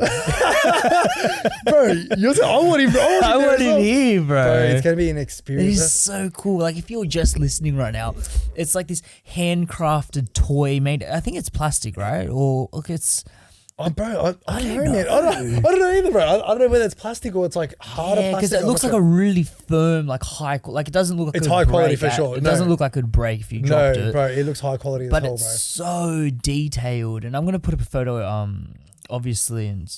Bro, I want him, bro.
I want him here, bro.
It's going to be an
It
experience.
is so cool. Like, if you're just listening right now, it's like this handcrafted toy made. I think it's plastic, right? Or look, it's.
Oh, bro, I don't know, man. I don't know either, bro. I don't know whether it's plastic or it's like harder plastic.
Because it looks like a really firm, like like it doesn't look like
it's high quality for sure.
It doesn't look like it would break if you dropped it.
No, bro, it looks high quality as
but
well, bro.
it's so detailed, and I'm gonna put up a photo, obviously, and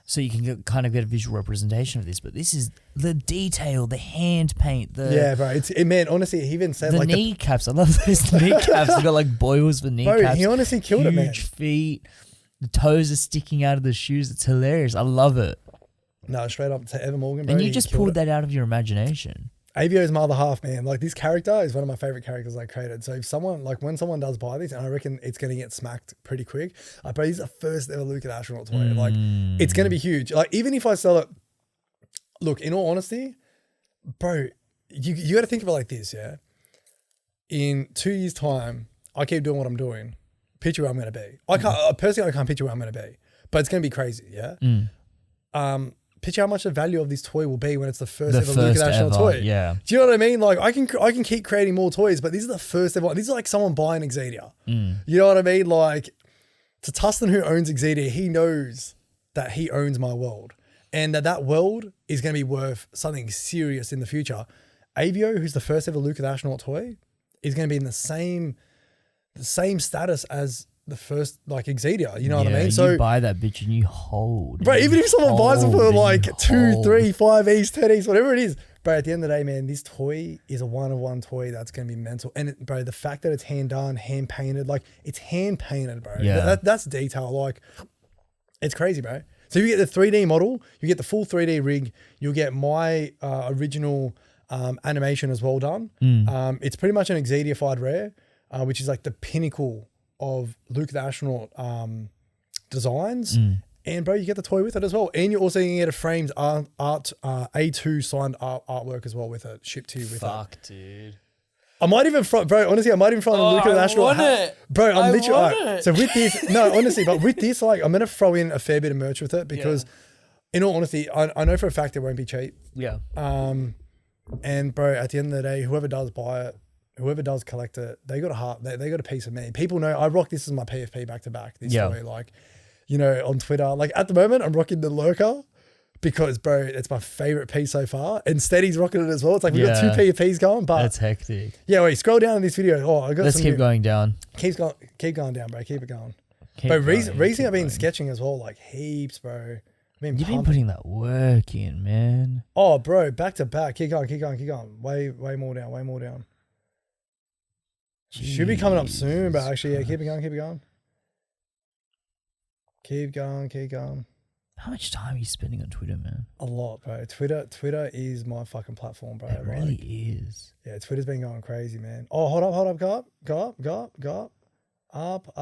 so you can kind of get a visual representation of this. But this is the detail, the hand paint,
yeah, bro. Man, honestly, he even said
the
like
kneecaps. I love those kneecaps. They got like boils for kneecaps.
Bro, he honestly killed it, man.
Huge feet. The toes are sticking out of the shoes. It's hilarious. I love it.
No, straight up to Evan Morgan, bro.
And you just pulled that out of your imagination.
Avio's my other half, man. Like, this character is one of my favorite characters I created. So if someone, like, when someone does buy this, and I reckon it's going to get smacked pretty quick, bro, this is the first ever Luca the Astronaut toy. Like, it's going to be huge. Like, even if I sell it, look, in all honesty, bro, you got to think of it like this, yeah? In 2 years' time, I keep doing what I'm doing. Picture where I'm going to be. I can't picture where I'm going to be, but it's going to be crazy. Yeah. Picture how much the value of this toy will be when it's the first ever Luca the Astronaut toy.
Yeah.
Do you know what I mean? Like, I can keep creating more toys, but this is the first ever one. This is like someone buying Exzidia. You know what I mean? Like, to Tustin, who owns Exzidia, he knows that he owns my world, and that world is going to be worth something serious in the future. Avio, who's the first ever Luca the Astronaut toy, is going to be in the same status as the first, like, Exzidia, you know what I mean? So
you buy that bitch and you hold.
Bro, even if someone buys it for like 2, 3, 5 E's, 10 E's, whatever it is, bro, at the end of the day, man, this toy is a one-of-one toy that's going to be mental. And bro, the fact that it's hand done, hand painted, like, it's hand painted, bro.
Yeah.
That's detail. Like, it's crazy, bro. So you get the 3D model, you get the full 3D rig, you'll get my original animation as well done. It's pretty much an Exzidified rare, which is like the pinnacle of Luca the Astronaut designs. And bro, you get the toy with it as well. And you're also going to get a framed art A2 signed artwork as well with it, shipped to you with it.
Fuck, dude.
I might even front, bro, honestly, I might even front Luca the Astronaut. Bro, I'm literally, so with this, no, honestly, but with this, like, I'm going to throw in a fair bit of merch with it because in all honesty, I know for a fact it won't be cheap.
Yeah.
And bro, at the end of the day, whoever does buy it, whoever does collect it, they got a heart. They got a piece of me. People know I rock this as my PFP back to back. This toy, like, you know, on Twitter. Like, at the moment, I'm rocking the Lurker because, bro, it's my favorite piece so far. And Steady's rocking it as well. It's like we got 2 PFPs going, but
that's hectic.
Yeah, wait, scroll down in this video. Oh, I got.
Let's keep going down.
Keep going down, bro. Keep it going. But recently I've been sketching as well, like heaps, bro.
You've been putting that work in, man.
Oh, bro, back to back. Keep going. Way more down. Jeez. Should be coming up soon, but actually, yeah, keep it going. Keep going.
How much time are you spending on Twitter, man?
A lot, bro. Twitter is my fucking platform, bro.
It really is.
Yeah, Twitter's been going crazy, man. Oh, hold up. Go up.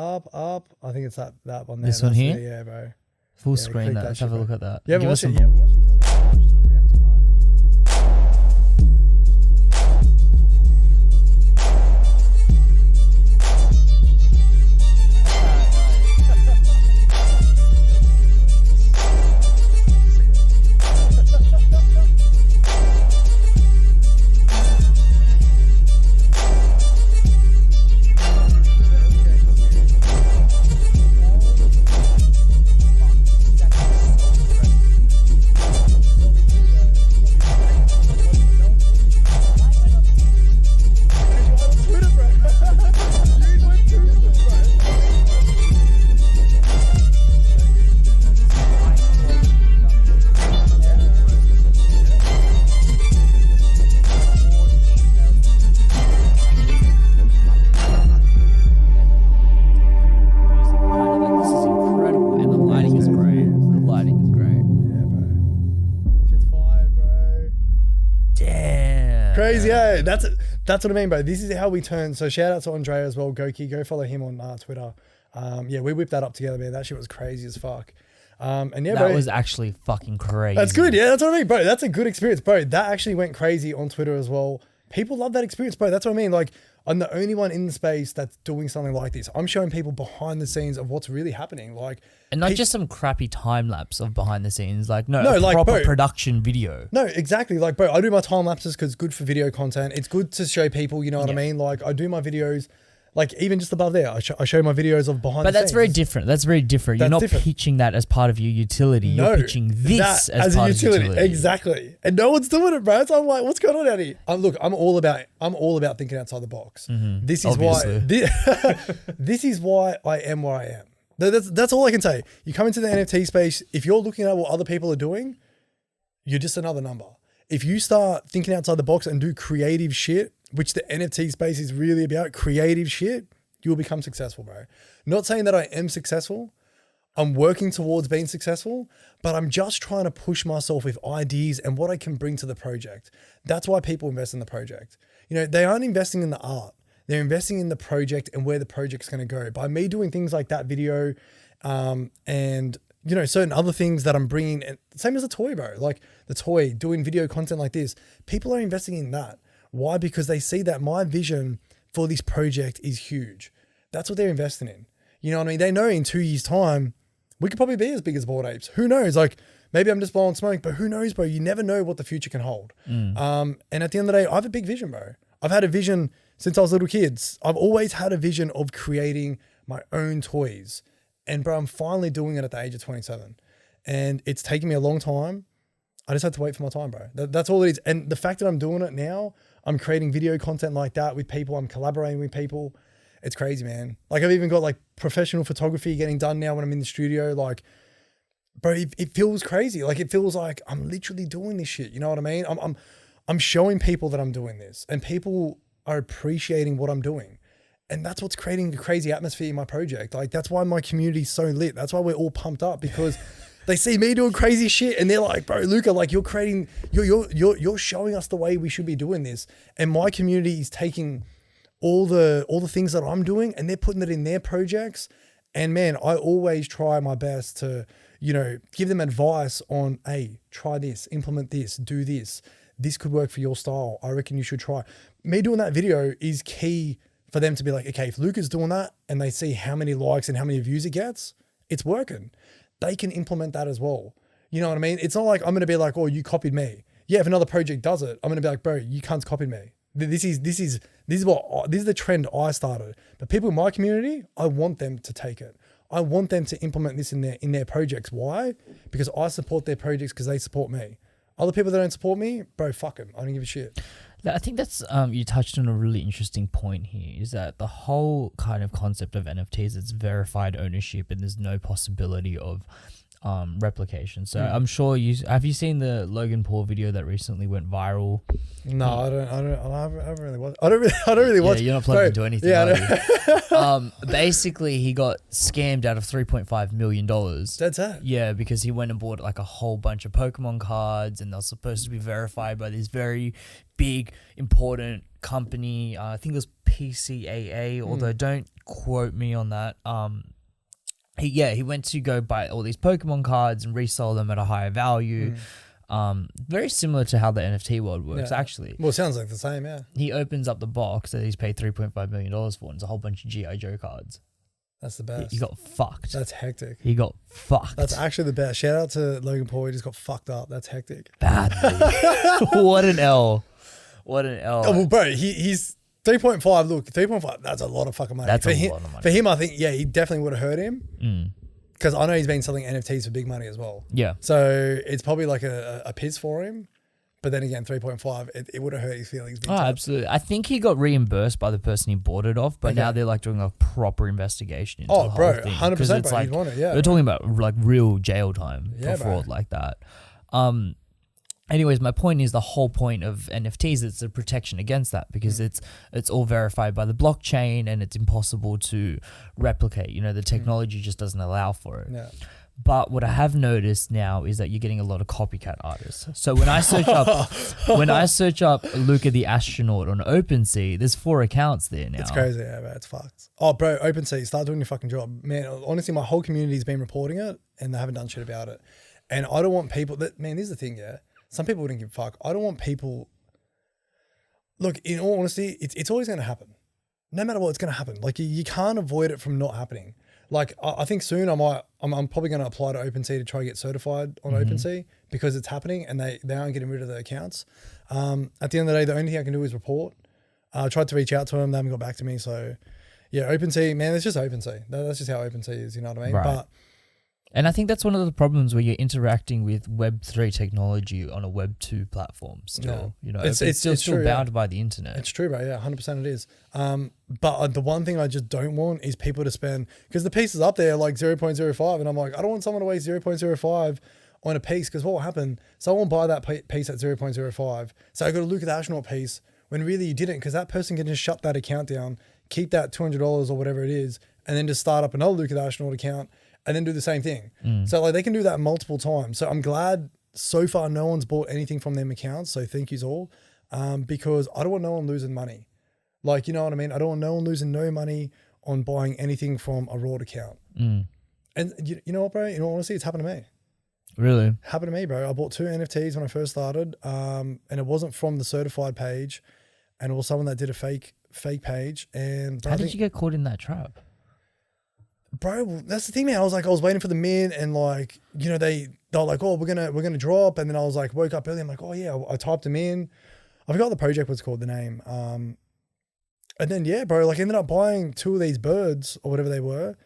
I think it's that one there.
This one here?
Yeah, bro.
Full screen that. Let's have a look at that.
Yeah,
Give us
watch it.
some.
Crazy, yeah. That's what I mean, bro. This is how we turn. So shout out to Andre as well. Go follow him on Twitter. Yeah, we whipped that up together, man. That shit was crazy as fuck. And yeah,
that was actually fucking crazy.
That's good. Yeah, that's what I mean, bro. That's a good experience, bro. That actually went crazy on Twitter as well. People love that experience, bro. That's what I mean. Like, I'm the only one in the space that's doing something like this. I'm showing people behind the scenes of what's really happening.
And not just some crappy time lapse of behind the scenes, a
like,
proper
bro,
production video.
No, exactly. Like, bro, I do my time lapses because it's good for video content. It's good to show people, you know what I mean? Like, I do my videos, like even just above there, I show my videos of behind the scenes.
But that's very different. That's very different. You're not pitching that as part of your utility. You're pitching this as part of your utility.
Exactly. And no one's doing it, bro. So I'm like, what's going on out here? Look, I'm all about thinking outside the box.
Mm-hmm.
This is why this is why I am where I am. That's all I can say. You come into the NFT space, if you're looking at what other people are doing, you're just another number. If you start thinking outside the box and do creative shit, which the NFT space is really about, creative shit, you'll become successful, bro. Not saying that I am successful. I'm working towards being successful, but I'm just trying to push myself with ideas and what I can bring to the project. That's why people invest in the project. You know, they aren't investing in the art. They're investing in the project and where the project's going to go. By me doing things like that video and, you know, certain other things that I'm bringing, and same as the toy, bro. Like the toy, doing video content like this, people are investing in that. Why? Because they see that my vision for this project is huge. That's what they're investing in. You know what I mean? They know in 2 years' time, we could probably be as big as Bored Apes. Who knows? Like maybe I'm just blowing smoke, but who knows, bro? You never know what the future can hold. And at the end of the day, I have a big vision, bro. I've had a vision since I was little kids. I've always had a vision of creating my own toys. And bro, I'm finally doing it at the age of 27. And it's taken me a long time. I just had to wait for my time, bro. That's all it is. And the fact that I'm doing it now, I'm creating video content like that with people. I'm collaborating with people. It's crazy, man. Like I've even got like professional photography getting done now when I'm in the studio. Like, bro, it feels crazy. Like it feels like I'm literally doing this shit. You know what I mean? I'm showing people that I'm doing this, and people are appreciating what I'm doing. And that's what's creating the crazy atmosphere in my project. Like that's why my community is so lit. That's why we're all pumped up, because they see me doing crazy shit and they're like, bro, Luca, like you're showing us the way we should be doing this. And my community is taking all the things that I'm doing and they're putting it in their projects. And man, I always try my best to, you know, give them advice on, hey, try this, implement this, do this. This could work for your style. I reckon you should try. Me doing that video is key for them to be like, okay, if Luca's doing that and they see how many likes and how many views it gets, it's working. They can implement that as well. You know what I mean? It's not like I'm going to be like, oh, you copied me. Yeah, if another project does it, I'm going to be like, bro, you can't copy me. This is the trend I started. But people in my community, I want them to take it. I want them to implement this in their projects. Why? Because I support their projects because they support me. Other people that don't support me, bro, fuck them. I don't give a shit.
I think that's, you touched on a really interesting point here, is that the whole kind of concept of NFTs, it's verified ownership and there's no possibility of replication. So I'm sure have you seen the Logan Paul video that recently went viral?
No, I haven't really watched. I don't really watch.
Yeah, you're not plugged into anything. Yeah, basically he got scammed out of $3.5 million.
That's it.
Yeah, because he went and bought like a whole bunch of Pokemon cards, and they're supposed to be verified by this very big, important company. I think it was PCAA, although don't quote me on that. He went to go buy all these Pokemon cards and resell them at a higher value. Very similar to how the NFT world works, actually.
Well, it sounds like the same, yeah.
He opens up the box that he's paid $3.5 million for, and it's a whole bunch of G.I. Joe cards.
That's the best.
He got fucked.
That's hectic.
He got fucked.
That's actually the best. Shout out to Logan Paul. He just got fucked up. That's hectic.
Badly. What an L. What an L.
Oh, well, bro, he's 3.5. Look, 3.5, that's a lot of fucking money.
That's a lot of money.
For him, I think, he definitely would have hurt him. Because I know he's been selling NFTs for big money as well.
Yeah.
So it's probably like a piss for him. But then again, 3.5, it would have hurt his feelings.
Oh, absolutely. I think he got reimbursed by the person he bought it off, but now they're like doing a proper investigation into the whole thing.
100%,
it's
bro.
like,
You'd want it, yeah.
We're talking about like real jail time for
Yeah,
fraud
bro.
like that. Anyways, my point is the whole point of NFTs, it's a protection against that, because it's all verified by the blockchain and it's impossible to replicate. You know, the technology just doesn't allow for it.
Yeah.
But what I have noticed now is that you're getting a lot of copycat artists. So when I search up Luca the Astronaut on OpenSea, there's 4 accounts there now.
It's crazy, yeah, bro. It's fucked. Oh, bro, OpenSea, start doing your fucking job. Man, honestly, my whole community's been reporting it and they haven't done shit about it. And I don't want people that, man, this is the thing, yeah. Some people wouldn't give a fuck. I don't want people, look, in all honesty, it's always going to happen. no matter what, it's going to happen. Like you can't avoid it from not happening. Like I think soon I'm probably going to apply to OpenSea to try to get certified on OpenSea because it's happening and they aren't getting rid of the accounts. At the end of the day, the only thing I can do is report. I tried to reach out to them. They haven't got back to me. So yeah, OpenSea, man, it's just OpenSea. That's just how OpenSea is. You know what I mean?
Right. And I think that's one of the problems where you're interacting with Web3 technology on a Web2 platform still. You know, it's still bound by the internet.
It's true, bro. Yeah, 100% it is. But the one thing I just don't want is people to spend, because the piece is up there like 0.05 and I'm like, I don't want someone to waste 0.05 on a piece because what will happen, someone will buy that piece at 0.05. So I got to look at the Astronaut piece when really you didn't, because that person can just shut that account down, keep that $200 or whatever it is, and then just start up another Luca the Astronaut account and then do the same thing. So like they can do that multiple times. So I'm glad so far no one's bought anything from them accounts. So thank yous all. Because I don't want no one losing money. Like, you know what I mean? I don't want no one losing no money on buying anything from a raw account. And you know what, bro? You know, honestly, it's happened to me.
Really?
Happened to me, bro. I bought 2 NFTs when I first started. And it wasn't from the certified page. And it was someone that did a fake page. And
how did you get caught in that trap?
Bro, that's the thing, man. I was waiting for the mint and like, you know, they were like, oh, we're gonna drop. And then I was like, woke up early. I'm like, oh yeah, I typed them in. I forgot the project was called, the name. And then yeah, bro, like ended up buying 2 of these birds or whatever they were.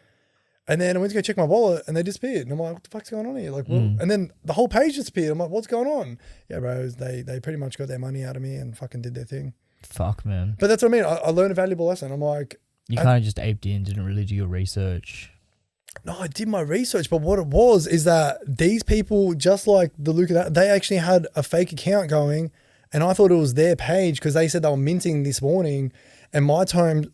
And then I went to go check my wallet and they disappeared. And I'm like, what the fuck's going on here? Like, and then the whole page disappeared. I'm like, what's going on? Yeah, bro, they pretty much got their money out of me and fucking did their thing.
Fuck, man.
But that's what I mean. I learned a valuable lesson. I'm like,
you kind of just aped in, didn't really do your research.
No, I did my research, but what it was is that these people, just like the Luca, they actually had a fake account going, and I thought it was their page because they said they were minting this morning, and my time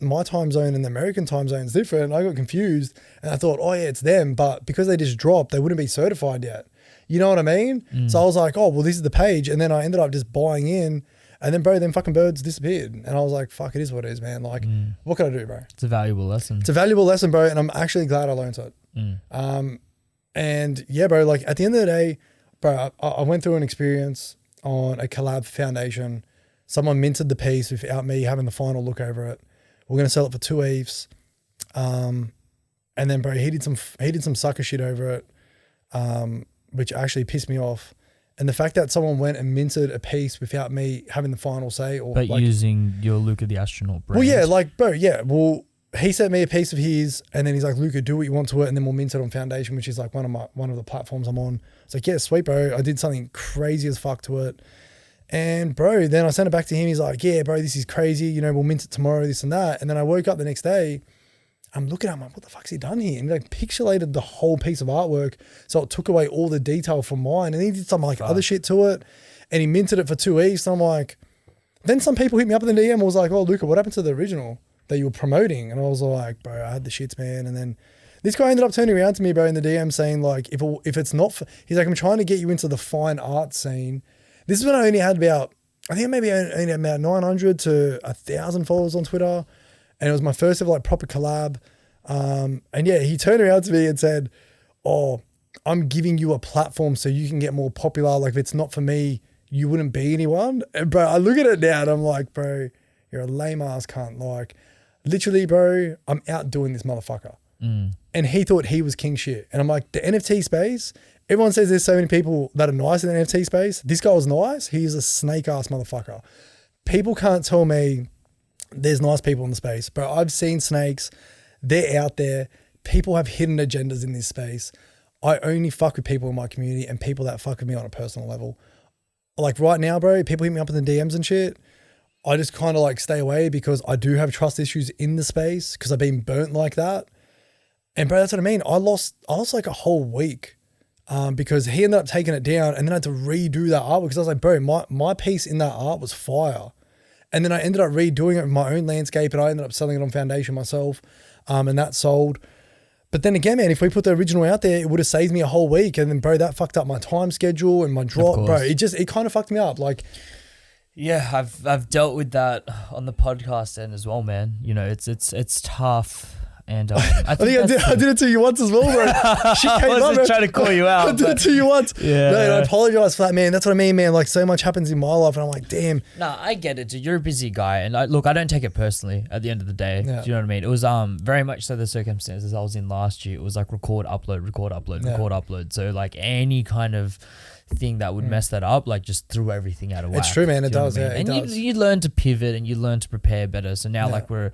zone and the American time zone is different. I got confused, and I thought, oh yeah, it's them, but because they just dropped, they wouldn't be certified yet. You know what I mean? So I was like, oh well, this is the page, and then I ended up just buying in. And then, bro, them fucking birds disappeared. And I was like, fuck, it is what it is, man. Like, what can I do, bro?
It's a valuable lesson.
It's a valuable lesson, bro. And I'm actually glad I learned it. And yeah, bro, like at the end of the day, bro, I went through an experience on a collab foundation. Someone minted the piece without me having the final look over it. We're going to sell it for 2 ETHs. And then, bro, he did some sucker shit over it, which actually pissed me off. And the fact that someone went and minted a piece without me having the final say, or
but
like,
using your Luca the Astronaut brand.
Well, yeah, like, bro, yeah. Well, he sent me a piece of his, and then he's like, Luca, do what you want to it, and then we'll mint it on Foundation, which is like one of the platforms I'm on. It's like, yeah, sweet, bro. I did something crazy as fuck to it. And bro, then I sent it back to him. He's like, yeah, bro, this is crazy. You know, we'll mint it tomorrow, this and that. And then I woke up the next day. I'm looking at him, like, what the fuck's he done here? And he like pixelated the whole piece of artwork. So it took away all the detail from mine. And he did some like other shit to it. And he minted it for 2 ETH. So I'm like, then some people hit me up in the DM and was like, oh, Luca, what happened to the original that you were promoting? And I was like, bro, I had the shits, man. And then this guy ended up turning around to me, bro, in the DM saying like, if it's not, he's like, I'm trying to get you into the fine art scene. This is when I only had about, I think maybe only about 900 to 1,000 followers on Twitter. And it was my first ever like proper collab. And yeah, he turned around to me and said, oh, I'm giving you a platform so you can get more popular. Like if it's not for me, you wouldn't be anyone. And bro, I look at it now and I'm like, bro, you're a lame ass cunt. Like literally, bro, I'm outdoing this motherfucker. And he thought he was king shit. And I'm like, the NFT space, everyone says there's so many people that are nice in the NFT space. This guy was nice. He's a snake ass motherfucker. People can't tell me there's nice people in the space, bro. I've seen snakes. They're out there. People have hidden agendas in this space. I only fuck with people in my community and people that fuck with me on a personal level. Like right now, bro, people hit me up in the DMs and shit. I just kind of like stay away because I do have trust issues in the space because I've been burnt like that. And bro, that's what I mean. I lost like a whole week because he ended up taking it down and then I had to redo that artwork because I was like, bro, my piece in that art was fire. And then I ended up redoing it with my own landscape and I ended up selling it on Foundation myself and that sold. But then again, man, if we put the original out there, it would have saved me a whole week. And then, bro, that fucked up my time schedule and my drop, bro. It kind of fucked me up. Like,
yeah, I've dealt with that on the podcast end as well, man. You know, it's tough. And
I did it to you once as well, bro. She came
I wasn't trying to call you out.
I did it to you once.
Yeah.
No, I apologize for that, man. That's what I mean, man. Like, so much happens in my life, and I'm like, damn.
No, I get it, dude. You're a busy guy, and I don't take it personally. At the end of the day,
Yeah.
do you know what I mean? It was very much so the circumstances I was in last year. It was like record, upload, upload. So like any kind of thing that would mess that up, like just threw everything out of whack.
It's true, man. It
Do you know
does.
what I
Yeah,
mean?
it
And
does.
you learn to pivot and you learn to prepare better. So now,
Yeah.
like we're,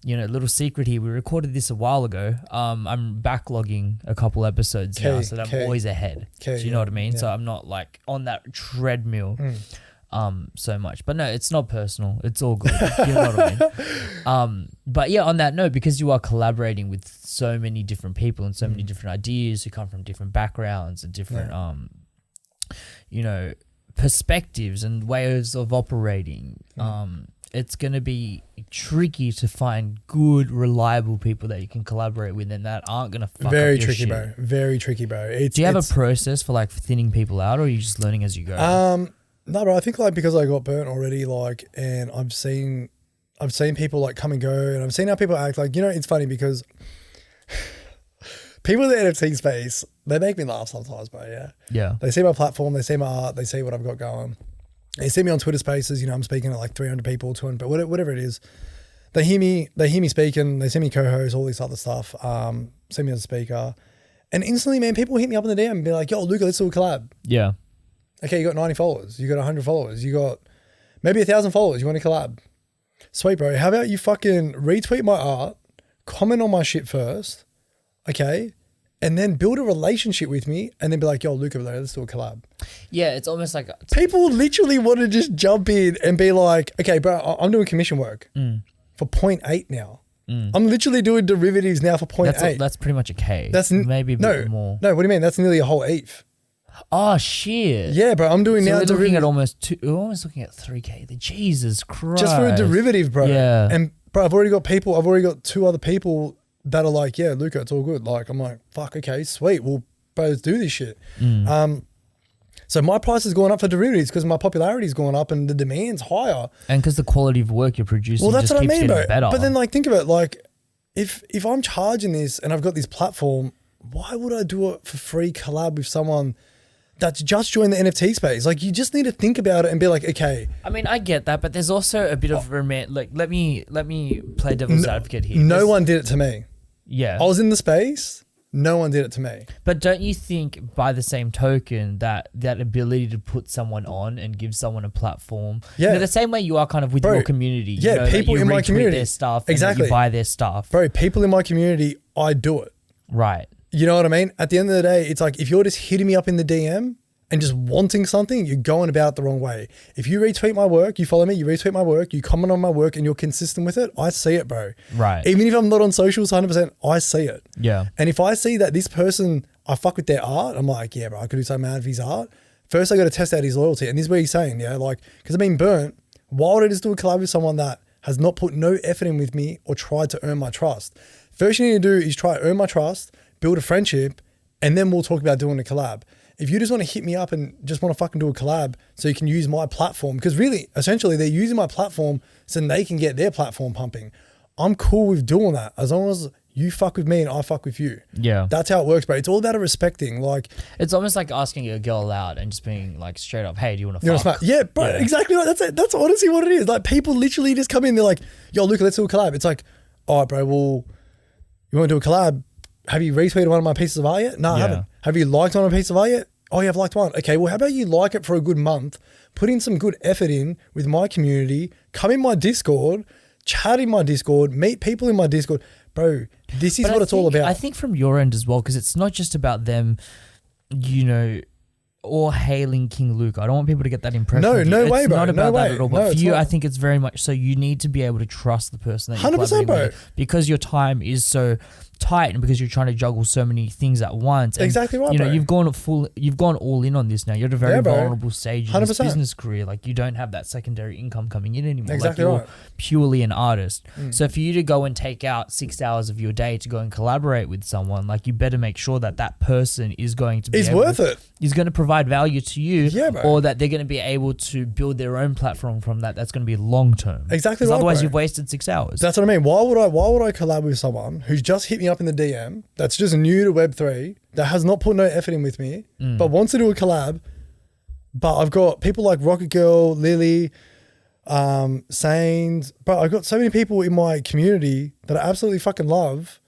little secret here. We recorded this a while ago. I'm backlogging a couple episodes now, so that I'm always ahead. Do you know what I mean? So I'm not like on that treadmill. So much, but no, it's not personal. It's all good. You know what I mean? But yeah, on that note, because you are collaborating with so many different people and so many different ideas who come from different backgrounds and different, perspectives and ways of operating, it's going to be tricky to find good, reliable people that you can collaborate with and that aren't going to fuck
Very
up your
tricky,
shit.
bro. Very tricky, bro.
Do you have a process for like thinning people out, or are you just learning as you go?
No, bro. I think like because I got burnt already, like, and I've seen people like come and go, and I've seen how people act. Like, it's funny because people in the NFT space, they make me laugh sometimes, bro. Yeah.
Yeah.
They see my platform, they see my art, they see what I've got going. They see me on Twitter Spaces. I'm speaking to like 300 people, 200, but whatever it is. They hear me speaking. They see me co-host, all this other stuff. See me as a speaker, and instantly, man, people hit me up in the DM and be like, "Yo, Luca, let's do a collab."
Yeah.
Okay, you got 90 followers. You got 100 followers. You got maybe 1,000 followers. You want to collab? Sweet, bro. How about you fucking retweet my art, comment on my shit first, okay, and then build a relationship with me, and then be like, "Yo, Luca, let's do a collab."
Yeah, it's almost like
People literally want to just jump in and be like, "Okay, bro, I'm doing commission work for 0.8 now. I'm literally doing derivatives now for 0.8.
that's pretty much a K.
That's
maybe a bit more.
No, what do you mean? That's nearly a whole ETH.
Oh shit.
Yeah, bro, I'm doing
So
now
we're looking at
derivatives
we're almost looking at 3K. Jesus Christ.
just for a derivative, bro.
Yeah.
And bro, I've already got 2 other people that are like, "Yeah, Luca, it's all good." Like, I'm like, "Fuck, okay, sweet. We'll both do this shit." So my price has gone up for derivatives because my popularity's gone up and the demand's higher.
And because the quality of work you're producing
Well, that's
just
what I
keeps
mean,
getting
bro.
better.
But then, like, think of it. Like, if I'm charging this and I've got this platform, why would I do it for free collab with someone that's just joined the NFT space? Like, you just need to think about it and be like, okay.
I mean, I get that, but there's also a bit of like let me play devil's advocate here.
No one did it to me.
Yeah.
I was in the space. No one did it to me.
But don't you think, by the same token, that ability to put someone on and give someone a platform,
Yeah.
the same way you are kind of with
Bro,
your community,
yeah,
that
people
you
in my
retweet
community.
their stuff, and that
Exactly.
you buy their stuff,
Bro, people in my community, I do it.
right?
You know what I mean? At the end of the day, it's like if you're just hitting me up in the DM and just wanting something, you're going about it the wrong way. If you retweet my work, you follow me, you retweet my work, you comment on my work, and you're consistent with it, I see it, bro.
Right.
Even if I'm not on socials 100%, I see it.
Yeah.
And if I see that this person, I fuck with their art, I'm like, yeah, bro, I could do something out of his art. First, I got to test out his loyalty. And this is what he's saying, yeah? Like, because I've been burnt. Why would I just do a collab with someone that has not put no effort in with me or tried to earn my trust? First you need to do is try to earn my trust, build a friendship, and then we'll talk about doing a collab. If you just want to hit me up and just want to fucking do a collab so you can use my platform, because really, essentially, they're using my platform so they can get their platform pumping. I'm cool with doing that as long as you fuck with me and I fuck with you.
Yeah.
That's how it works, bro. It's all about a respecting. Like,
It's almost like asking a girl out and just being like straight up, hey, do you want to
you know,
fuck?
smart. Yeah, bro,
Yeah.
exactly right. That's it. That's honestly what it is. Like, people literally just come in, they're like, "Yo, Luca, let's do a collab." It's like, all right, bro, well, you want to do a collab? Have you retweeted one of my pieces of art yet? No, I
Yeah.
haven't. Have you liked one of my pieces of art yet? Oh, yeah, I've liked one. Okay, well, how about you like it for a good month, put in some good effort in with my community, come in my Discord, chat in my Discord, meet people in my Discord. Bro, this is
But
what
I
it's all
think-
about.
I think from your end as well, because it's not just about them, or hailing King Luke. I don't want people to get that impression.
No,
of you.
no
It's
way, bro.
not
No
about that
way.
at all.
No,
But for
it's
you,
not.
I think it's very much so. You need to be able to trust the person that you're
100%,
collaborating
bro.
with, because your time is so tight and because you're trying to juggle so many things at once. And,
Exactly right,
you know,
bro.
you've gone all in on this now. You're at a very
bro.
vulnerable stage in this
100%.
business career. Like, you don't have that secondary income coming in anymore.
Exactly
like, you're
right.
purely an artist. So for you to go and take out 6 hours of your day to go and collaborate with someone, like, you better make sure that that person is going to be
It's worth it.
is going to provide value to you,
Yeah, bro.
or that they're going to be able to build their own platform from that. That's going to be long term.
Exactly
'Cause
right,
otherwise
bro.
you've wasted 6 hours.
That's what I mean. Why would I collab with someone who's just hit me up in the DM, that's just new to Web3, that has not put no effort in with me, but wants to do a collab? But I've got people like Rocket Girl, Lily, Sanes, but I've got so many people in my community that I absolutely fucking love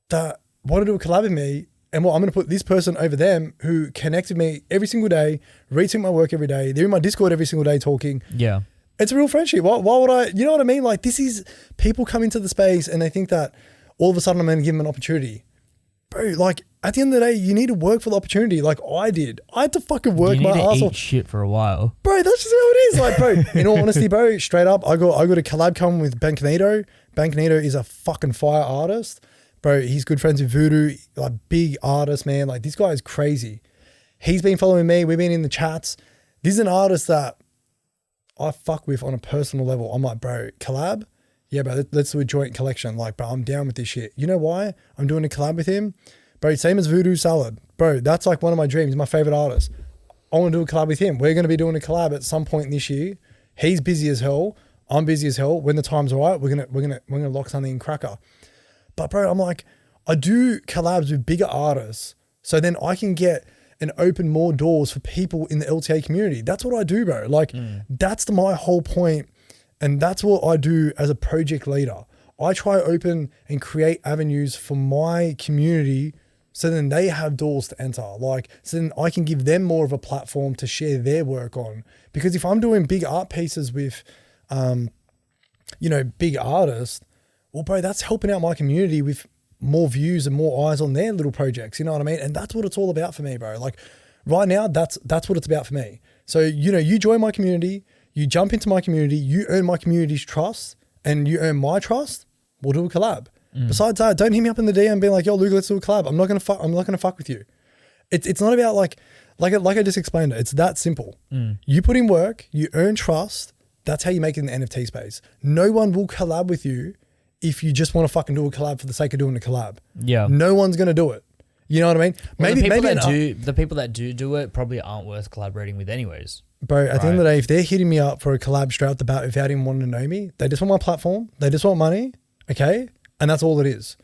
that want to do a collab with me. And I'm going to put this person over them who connects with me every single day, retweet my work every day. They're in my Discord every single day talking.
Yeah.
It's a real friendship. Why would I, you know what I mean? Like, this is, people come into the space and they think that all of a sudden I'm going to give them an opportunity. Bro, like, at the end of the day, you need to work for the opportunity like I did. I had to fucking work
You
my
need to
ass
eat
off.
shit for a while.
Bro, that's just how it is. Like, bro, in all honesty, bro, straight up, I got a collab coming with Banknito. Banknito is a fucking fire artist. Bro, he's good friends with Voodoo, like, big artist, man. Like, this guy is crazy. He's been following me. We've been in the chats. This is an artist that I fuck with on a personal level. I'm like, bro, collab? Yeah, bro, let's do a joint collection. Like, bro, I'm down with this shit. You know why I'm doing a collab with him? Bro, same as Voodoo Salad. Bro, that's like one of my dreams. He's my favorite artist. I want to do a collab with him. We're going to be doing a collab at some point this year. He's busy as hell. I'm busy as hell. When the time's right, we're gonna lock something in cracker. But bro, I'm like, I do collabs with bigger artists so then I can get and open more doors for people in the LTA community. That's what I do, bro. Like, that's my whole point, and that's what I do as a project leader. I try to open and create avenues for my community so then they have doors to enter. Like, so then I can give them more of a platform to share their work on. Because if I'm doing big art pieces with, big artists, well, bro, that's helping out my community with more views and more eyes on their little projects. You know what I mean? And that's what it's all about for me, bro. Like, right now, that's what it's about for me. So, you join my community, you jump into my community, you earn my community's trust, and you earn my trust, we'll do a collab. Besides that, don't hit me up in the DM being like, yo, Luca, let's do a collab. I'm not gonna fuck with you. It's not about like I just explained it. It's that simple. You put in work, you earn trust. That's how you make it in the NFT space. No one will collab with you if you just want to fucking do a collab for the sake of doing a collab.
Yeah.
No one's going to do it. You know what I mean?
Well, the people that do it probably aren't worth collaborating with anyways.
Bro, at the end of the day, if they're hitting me up for a collab straight off the bat without even wanting to know me, they just want my platform. They just want money. Okay. And that's all it is.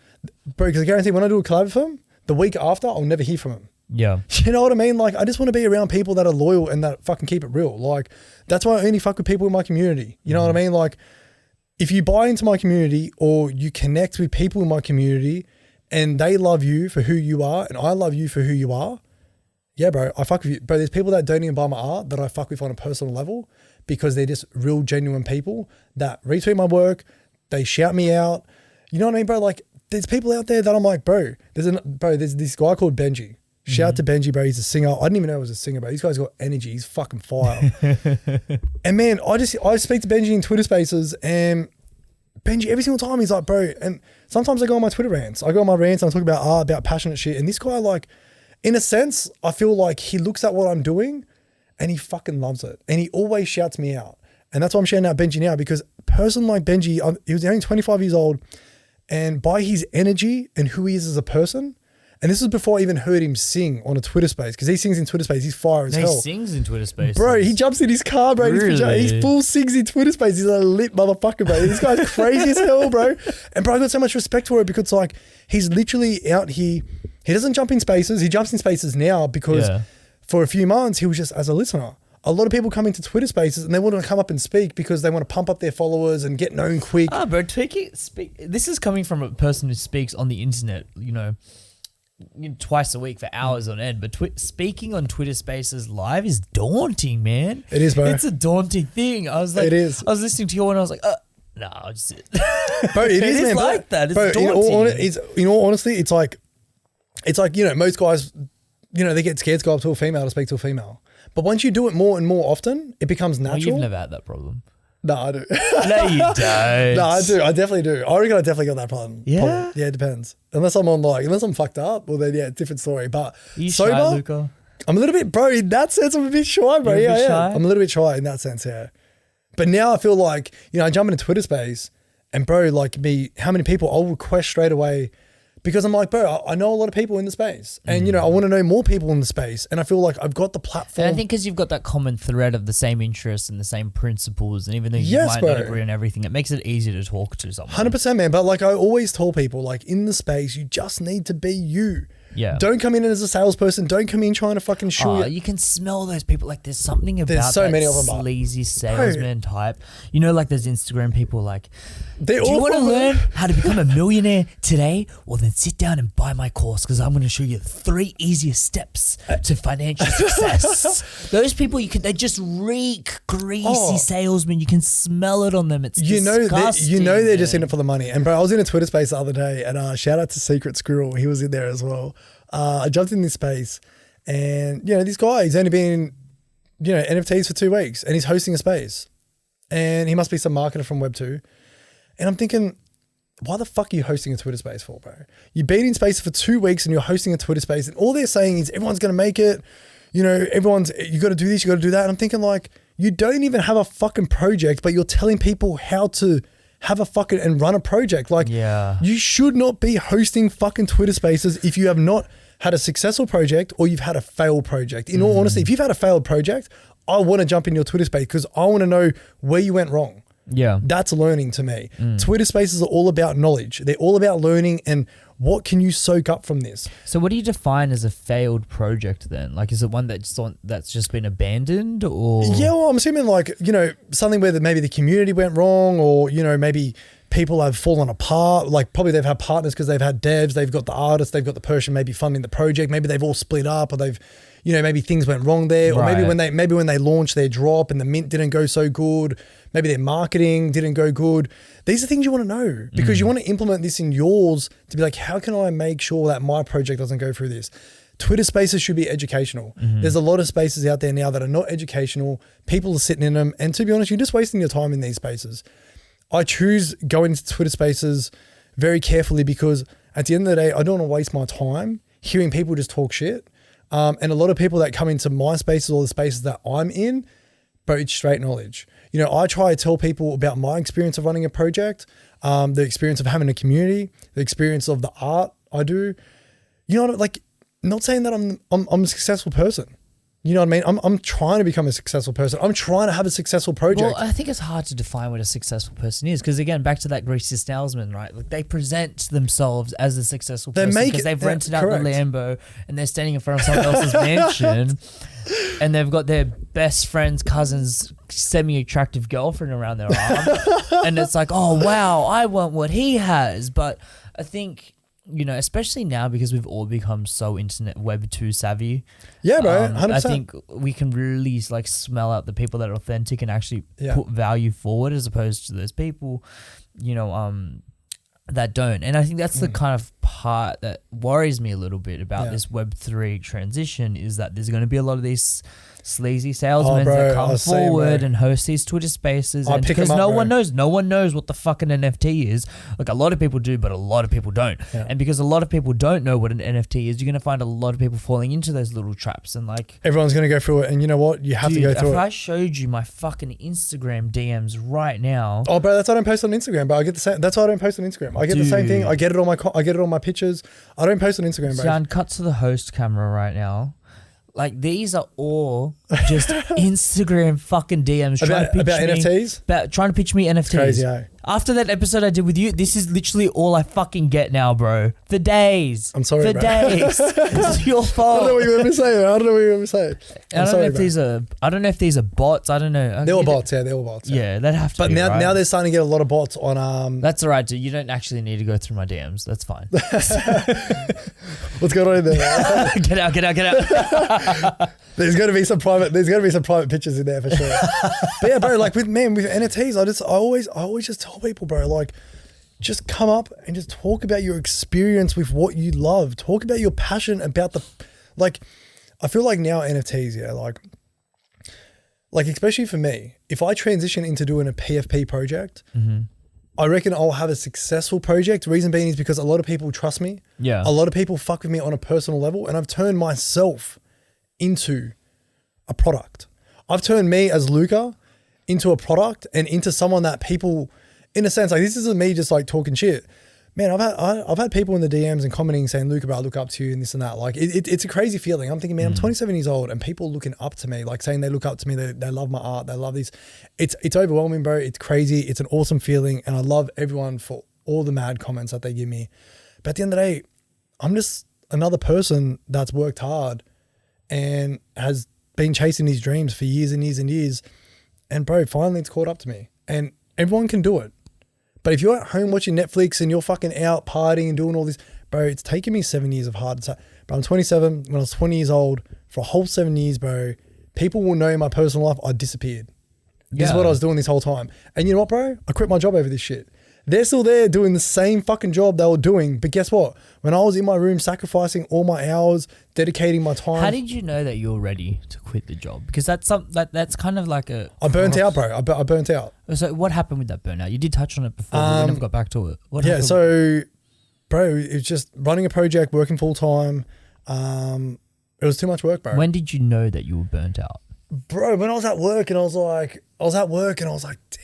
Bro, because I guarantee when I do a collab with them, the week after, I'll never hear from them.
Yeah.
You know what I mean? Like, I just want to be around people that are loyal and that fucking keep it real. Like, that's why I only fuck with people in my community. You know what I mean? Like, if you buy into my community or you connect with people in my community and they love you for who you are and I love you for who you are, yeah, bro, I fuck with you. Bro, there's people that don't even buy my art that I fuck with on a personal level because they're just real, genuine people that retweet my work. They shout me out. You know what I mean, bro? Like, there's people out there that I'm like, bro, there's this guy called Benji. Shout out to Benji, bro. He's a singer. I didn't even know he was a singer, bro. This guy's got energy. He's fucking fire. And man, I speak to Benji in Twitter spaces, and Benji, every single time he's like, bro, and sometimes I go on my Twitter rants. I go on my rants and I talk about art, about passionate shit. And this guy, like, in a sense, I feel like he looks at what I'm doing and he fucking loves it. And he always shouts me out. And that's why I'm shouting out Benji now, because a person like Benji, he was only 25 years old, and by his energy and who he is as a person, and this is before I even heard him sing on a Twitter space, because he sings in Twitter space. He's fire as hell.
He sings in Twitter space.
Bro, he jumps in his car, bro.
Really?
He's full sings in Twitter space. He's a lit motherfucker, bro. This guy's crazy as hell, bro. And bro, I got so much respect for it because, like, he's literally out here. He doesn't jump in spaces. He jumps in spaces now because for a few months, he was just as a listener. A lot of people come into Twitter spaces and they want to come up and speak because they want to pump up their followers and get known quick.
Bro, this is coming from a person who speaks on the internet, twice a week for hours on end. But speaking on Twitter Spaces live is daunting, man.
It is, bro.
It's a daunting thing. I was like,
it is.
I was listening to you and I was like, no, I'll just sit.
Bro, it is, man.
Like that. It's
bro,
daunting.
In all honesty, it's like, most guys, they get scared to go up to a female to speak to a female. But once you do it more and more often, it becomes natural.
You've never had that problem.
No, I do.
No, you don't.
No, I do. I definitely do. I reckon I definitely got that problem.
Yeah?
Yeah, it depends. Unless I'm fucked up, well then yeah, different story. But
You
sober,
shy, Luca?
I'm a little bit, bro, in that sense, I'm a bit shy, bro.
You're a bit
Yeah.
shy?
I'm a little bit shy in that sense, yeah. But now I feel like, I jump into Twitter space and bro, like how many people I'll request straight away because I'm like, bro, I know a lot of people in the space and, I want to know more people in the space. And I feel like I've got the platform.
And I think because you've got that common thread of the same interests and the same principles, and even though you might not agree on everything, it makes it easier to talk to someone.
100%, man. But like I always tell people, like in the space, you just need to be you.
Yeah.
Don't come in as a salesperson. Don't come in trying to fucking shoot
you can smell those people. Like there's something about
so
that
many of them,
sleazy salesman type. Like there's Instagram people like,
do you
want to learn how to become a millionaire today? Well, then sit down and buy my course because I'm going to show you 3 easiest steps to financial success. Those people, they just reek greasy salesmen. You can smell it on them. It's disgusting.
They're just in it for the money. And bro, I was in a Twitter space the other day and shout out to Secret Squirrel. He was in there as well. I jumped in this space and, this guy, he's only been, NFTs for 2 weeks and he's hosting a space and he must be some marketer from Web2. And I'm thinking, why the fuck are you hosting a Twitter space for, bro? You've been in space for 2 weeks and you're hosting a Twitter space and all they're saying is everyone's going to make it. You got to do this, you got to do that. And I'm thinking like, you don't even have a fucking project, but you're telling people how to have a fucking and run a project. Like, you should not be hosting fucking Twitter spaces if you have not had a successful project or you've had a failed project. In all honesty, if you've had a failed project, I want to jump in your Twitter space because I want to know where you went wrong.
Yeah.
That's learning to me. Twitter spaces are all about knowledge. They're all about learning and what can you soak up from this?
So what do you define as a failed project then? Like, is it one that's just been abandoned or?
Yeah, well, I'm assuming like, something where maybe the community went wrong or, maybe people have fallen apart. Like probably they've had partners because they've had devs, they've got the artists, they've got the person maybe funding the project. Maybe they've all split up or they've, maybe things went wrong there. Or maybe when they launched their drop and the mint didn't go so good. Maybe their marketing didn't go good. These are things you want to know because you want to implement this in yours to be like, how can I make sure that my project doesn't go through this? Twitter spaces should be educational. There's a lot of spaces out there now that are not educational. People are sitting in them. And to be honest, you're just wasting your time in these spaces. I choose going into Twitter spaces very carefully because at the end of the day, I don't want to waste my time hearing people just talk shit. And a lot of people that come into my spaces or the spaces that I'm in, but it's straight knowledge. I try to tell people about my experience of running a project, the experience of having a community, the experience of the art I do. Not saying that I'm a successful person. You know what I mean? I'm trying to become a successful person. I'm trying to have a successful project.
Well, I think it's hard to define what a successful person is because, again, back to that greasy salesman, right? Like they present themselves as a successful person because they've rented out the Lambo and they're standing in front of someone else's mansion and they've got their best friend's cousin's semi-attractive girlfriend around their arm. And it's like, oh, wow, I want what he has. But I think... especially now because we've all become so internet web 2 savvy.
Yeah, bro, 100%.
I think we can really smell out the people that are authentic and actually put value forward as opposed to those people, that don't. And I think that's the kind of part that worries me a little bit about this Web3 transition is that there's going to be a lot of these sleazy salesmen that come forward and host these Twitter spaces, and because no one knows what the fucking NFT is. Like a lot of people do, but a lot of people don't. Yeah. And because a lot of people don't know what an NFT is, you're gonna find a lot of people falling into those little traps. And like
everyone's gonna go through it, and you know what? You have to go through it.
If I showed you my fucking Instagram DMs right now,
oh, bro, that's why I don't post on Instagram. But I get the same. That's why I don't post on Instagram. I get the same thing. I get it on my pictures. I don't post on Instagram, bro.
John, cut to the host camera right now. Like these are all just Instagram fucking DMs
about NFTs.
Trying to pitch me NFTs. It's
crazy, eh?
After that episode I did with you, this is literally all I fucking get now, bro. For days.
I'm sorry,
for
bro.
days. It's your fault.
I don't know what you want me to say. I don't know
if these are bots. I don't know.
They're all bots. Yeah, they're all bots.
Yeah, they'd have to.
But
be,
now,
right?
now they're starting to get a lot of bots on.
That's all right, dude. You don't actually need to go through my DMs. That's fine.
What's going on in there?
Get out.
There's gonna be some private pictures in there for sure. But yeah, bro, like with NFTs, I always just tell people, bro, like just come up and just talk about your experience with what you love. Talk about your passion about I feel like now NFTs, yeah, like like especially for me, if I transition into doing a PFP project, I reckon I'll have a successful project. Reason being is because a lot of people trust me.
Yeah.
A lot of people fuck with me on a personal level, and I've turned myself into a product. I've turned me as Luca into a product and into someone that people, in a sense, like this isn't me just like talking shit. Man, I've had people in the DMs and commenting saying, Luca, bro, I look up to you and this and that. Like it's a crazy feeling. I'm thinking, man, I'm 27 years old and people looking up to me, like saying they look up to me, they love my art, they love these. It's overwhelming, bro. It's crazy. It's an awesome feeling. And I love everyone for all the mad comments that they give me. But at the end of the day, I'm just another person that's worked hard and has been chasing these dreams for years and years and years. And bro, finally it's caught up to me. And everyone can do it. But if you're at home watching Netflix and you're fucking out partying and doing all this, bro, it's taken me 7 years of hard. But I'm 27. When I was 20 years old, for a whole 7 years, bro, people will know in my personal life I disappeared. This is what I was doing this whole time. And you know what, bro? I quit my job over this shit. They're still there doing the same fucking job they were doing. But guess what? When I was in my room sacrificing all my hours, dedicating my time.
How did you know that you were ready to quit the job? Because that's kind of like a...
I burnt out, bro. I burnt out.
So what happened with that burnout? You did touch on it before, but we never got back to it. What happened?
So, bro, it's just running a project, working full time. It was too much work, bro.
When did you know that you were burnt out?
Bro, when I was at work and I was like,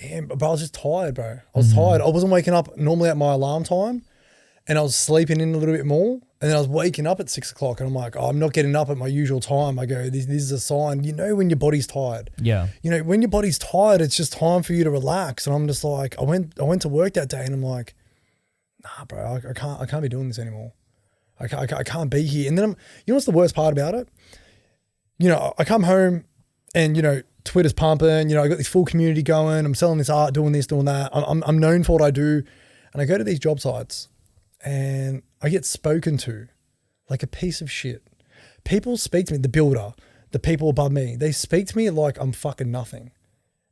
damn, but I was just tired, bro. I was tired. I wasn't waking up normally at my alarm time and I was sleeping in a little bit more. And then I was waking up at 6 o'clock and I'm like, oh, I'm not getting up at my usual time. I go, this is a sign. You know when your body's tired.
Yeah.
You know, when your body's tired, it's just time for you to relax. And I'm just like, I went to work that day and I'm like, nah, bro, I can't be doing this anymore. I can't be here. And then you know what's the worst part about it? You know, I come home and, you know, Twitter's pumping, you know, I got this full community going. I'm selling this art, doing this, doing that. I'm known for what I do. And I go to these job sites and I get spoken to like a piece of shit. People speak to me, the builder, the people above me, they speak to me like I'm fucking nothing.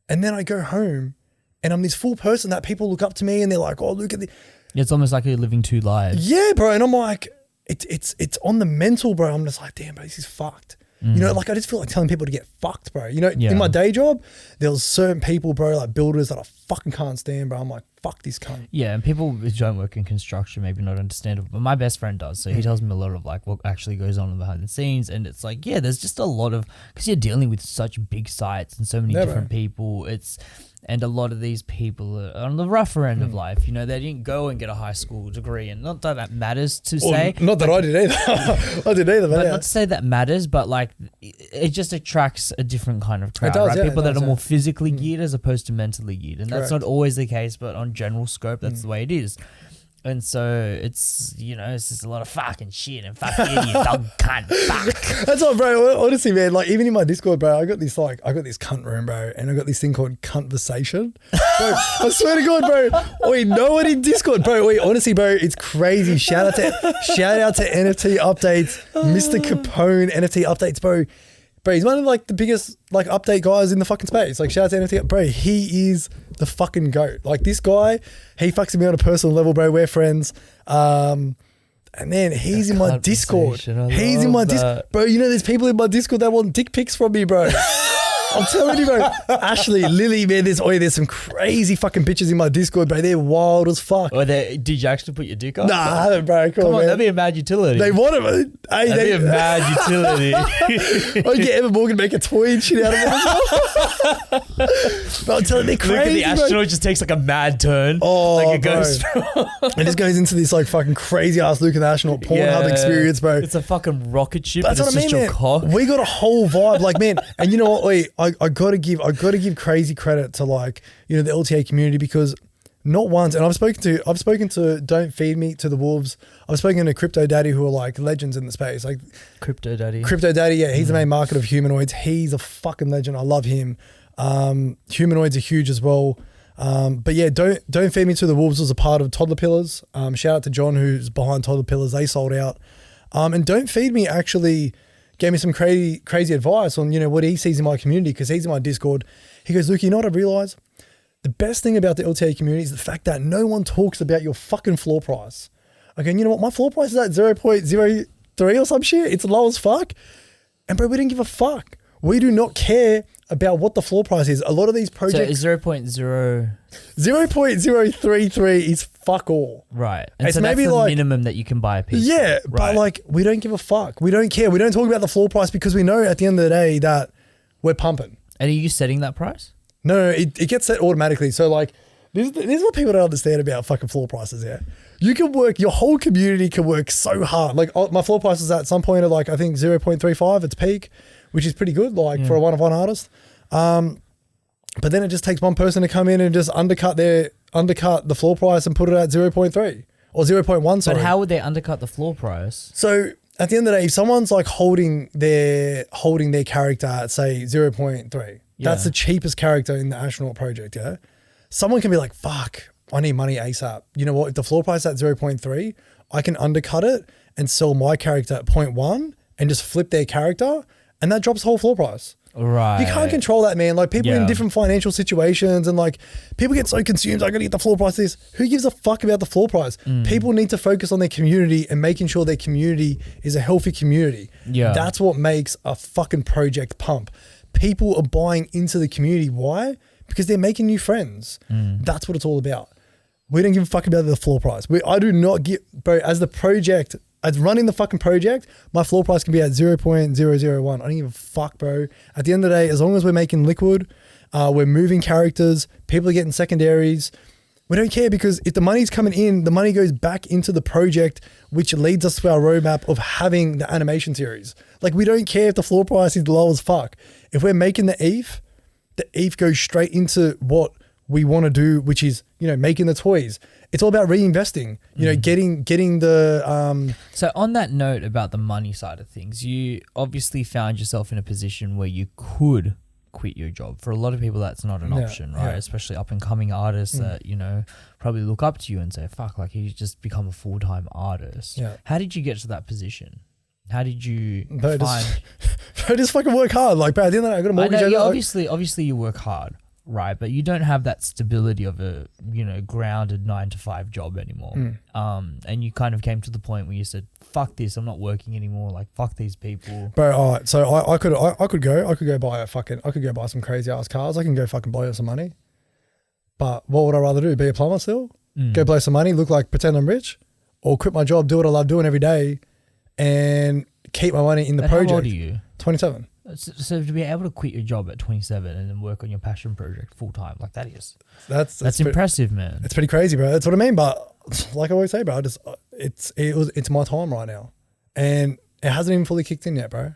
And then I go home and I'm this full person that people look up to me and they're like, oh, look at the...
It's almost like you're living two lives.
Yeah, bro. And I'm like, it's on the mental, bro. I'm just like, damn, bro, this is fucked. You know, like I just feel like telling people to get fucked, bro. You know, in my day job, there was certain people, bro, like builders that I fucking can't stand, bro. I'm like, fuck this cunt.
Yeah, and people who don't work in construction maybe not understandable, but my best friend does. So he tells me a lot of like what actually goes on behind the scenes, and it's like, yeah, there's just a lot of, because you're dealing with such big sites and so many different people. And a lot of these people are on the rougher end of life. You know, they didn't go and get a high school degree, and not that that matters to say.
Not that I did either. I did either,
but not to say that matters, but like it just attracts a different kind of crowd,
it does,
right?
Yeah,
people that
does,
are more physically geared as opposed to mentally geared, and that's not always the case. But on general scope, that's the way it is. And so it's, you know, it's just a lot of fucking shit and fuck you, you dog cunt, fuck.
That's what, bro. Honestly, man, like even in my Discord, bro, I got this cunt room, bro, and I got this thing called Conversation. Bro, I swear to God, bro. Wait, no one in Discord, bro. Wait, honestly, bro, it's crazy. Shout out to NFT updates, Mr. Capone NFT updates, bro. Bro, he's one of like the biggest like update guys in the fucking space. Like shout out to NFT, bro. He is the fucking GOAT. Like this guy, he fucks me on a personal level, bro. We're friends. And then he's in my Discord. He's in my Discord. Bro, you know there's people in my Discord that want dick pics from me, bro. I'm telling you, bro. Ashley, Lily, man, there's some crazy fucking bitches in my Discord, bro. They're wild as fuck.
Did you actually put your dick on?
Nah, I haven't, bro. Come on, man.
That'd be a mad utility.
They want it. Hey,
that'd be a mad utility.
I get Emma Morgan make a toy and shit out of it. But I'm telling you, they're crazy.
Luca the Astronaut just takes like a mad turn.
Oh,
like it
bro.
goes.
It just goes into this like fucking crazy ass Luca the Astronaut Pornhub experience, bro.
It's a fucking rocket ship.
That's what I mean, man.
Cock.
We got a whole vibe, like, man. And you know what? Wait, I gotta give crazy credit to like, you know, the LTA community, because not once, and I've spoken to Don't Feed Me to the Wolves. I've spoken to Crypto Daddy, who are like legends in the space. Like
Crypto Daddy, yeah,
he's the main market of humanoids. He's a fucking legend. I love him. Humanoids are huge as well. But yeah, Don't Feed Me to the Wolves was a part of Toddler Pillars. Shout out to John, who's behind Toddler Pillars. They sold out. And Don't Feed Me actually gave me some crazy advice on, you know, what he sees in my community, because he's in my Discord. He goes, Luke, you know what I realized? The best thing about the LTA community is the fact that no one talks about your fucking floor price. Okay, and you know what? My floor price is at 0.03 or some shit. It's low as fuck. And bro, we didn't give a fuck. We do not care about what the floor price is. A lot of these projects.
So 0.0.
0.033 is fuck all.
Right. And
It's
so that's
maybe
the
like-
minimum that you can buy a piece.
Yeah,
for.
but
Right.
like we don't give a fuck. We don't care. We don't talk about the floor price because we know at the end of the day that we're pumping.
And are you setting that price?
No, it gets set automatically. So like this is what people don't understand about fucking floor prices. Yeah, you can work. Your whole community can work so hard. Like my floor price is at some point at like I think 0.35. It's peak, which is pretty good. Like for a one-of-one artist. But then it just takes one person to come in and just undercut the floor price and put it at 0.3 or 0.1. Sorry.
But how would they undercut the floor price?
So at the end of the day, if someone's like holding their character at say 0.3, that's the cheapest character in the astronaut project. Yeah, someone can be like, "Fuck, I need money ASAP." You know what? If the floor price is at 0.3, I can undercut it and sell my character at 0.1 and just flip their character, and that drops the whole floor price.
Right.
You can't control that, man. Like people in different financial situations and like people get so consumed. I gotta get the floor price. Who gives a fuck about the floor price? People need to focus on their community and making sure their community is a healthy community.
Yeah.
That's what makes a fucking project pump. People are buying into the community. Why? Because they're making new friends. That's what it's all about. We don't give a fuck about the floor price. I do not get, bro, as running the fucking project, my floor price can be at 0.001. I don't give a fuck, bro. At the end of the day, as long as we're making liquid, we're moving characters, people are getting secondaries, we don't care because if the money's coming in, the money goes back into the project, which leads us to our roadmap of having the animation series. Like we don't care if the floor price is low as fuck. If we're making the ETH goes straight into what we want to do, which is, making the toys. It's all about reinvesting, getting the...
So on that note about the money side of things, you obviously found yourself in a position where you could quit your job. For a lot of people, that's not an option, right? Especially up and coming artists that, probably look up to you and say, fuck, like he's just become a full-time artist.
Yeah.
How did you get to that position? How did you
just fucking work hard. Like, bro, at the end of the day, I got a mortgage.
Obviously you work hard. Right, but you don't have that stability of a grounded 9-to-5 job anymore. And you kind of came to the point where you said, "Fuck this! I'm not working anymore. Like fuck these people."
Bro, all right. So I could go buy some crazy ass cars. I can go fucking blow some money. But what would I rather do? Be a plumber still? Go blow some money, pretend I'm rich, or quit my job, do what I love doing every day, and keep my money in the project.
How old are you?
27.
So to be able to quit your job at 27 and then work on your passion project full time, like that's impressive, man.
It's pretty crazy, bro. That's what I mean. But like I always say, bro, it's my time right now, and it hasn't even fully kicked in yet, bro.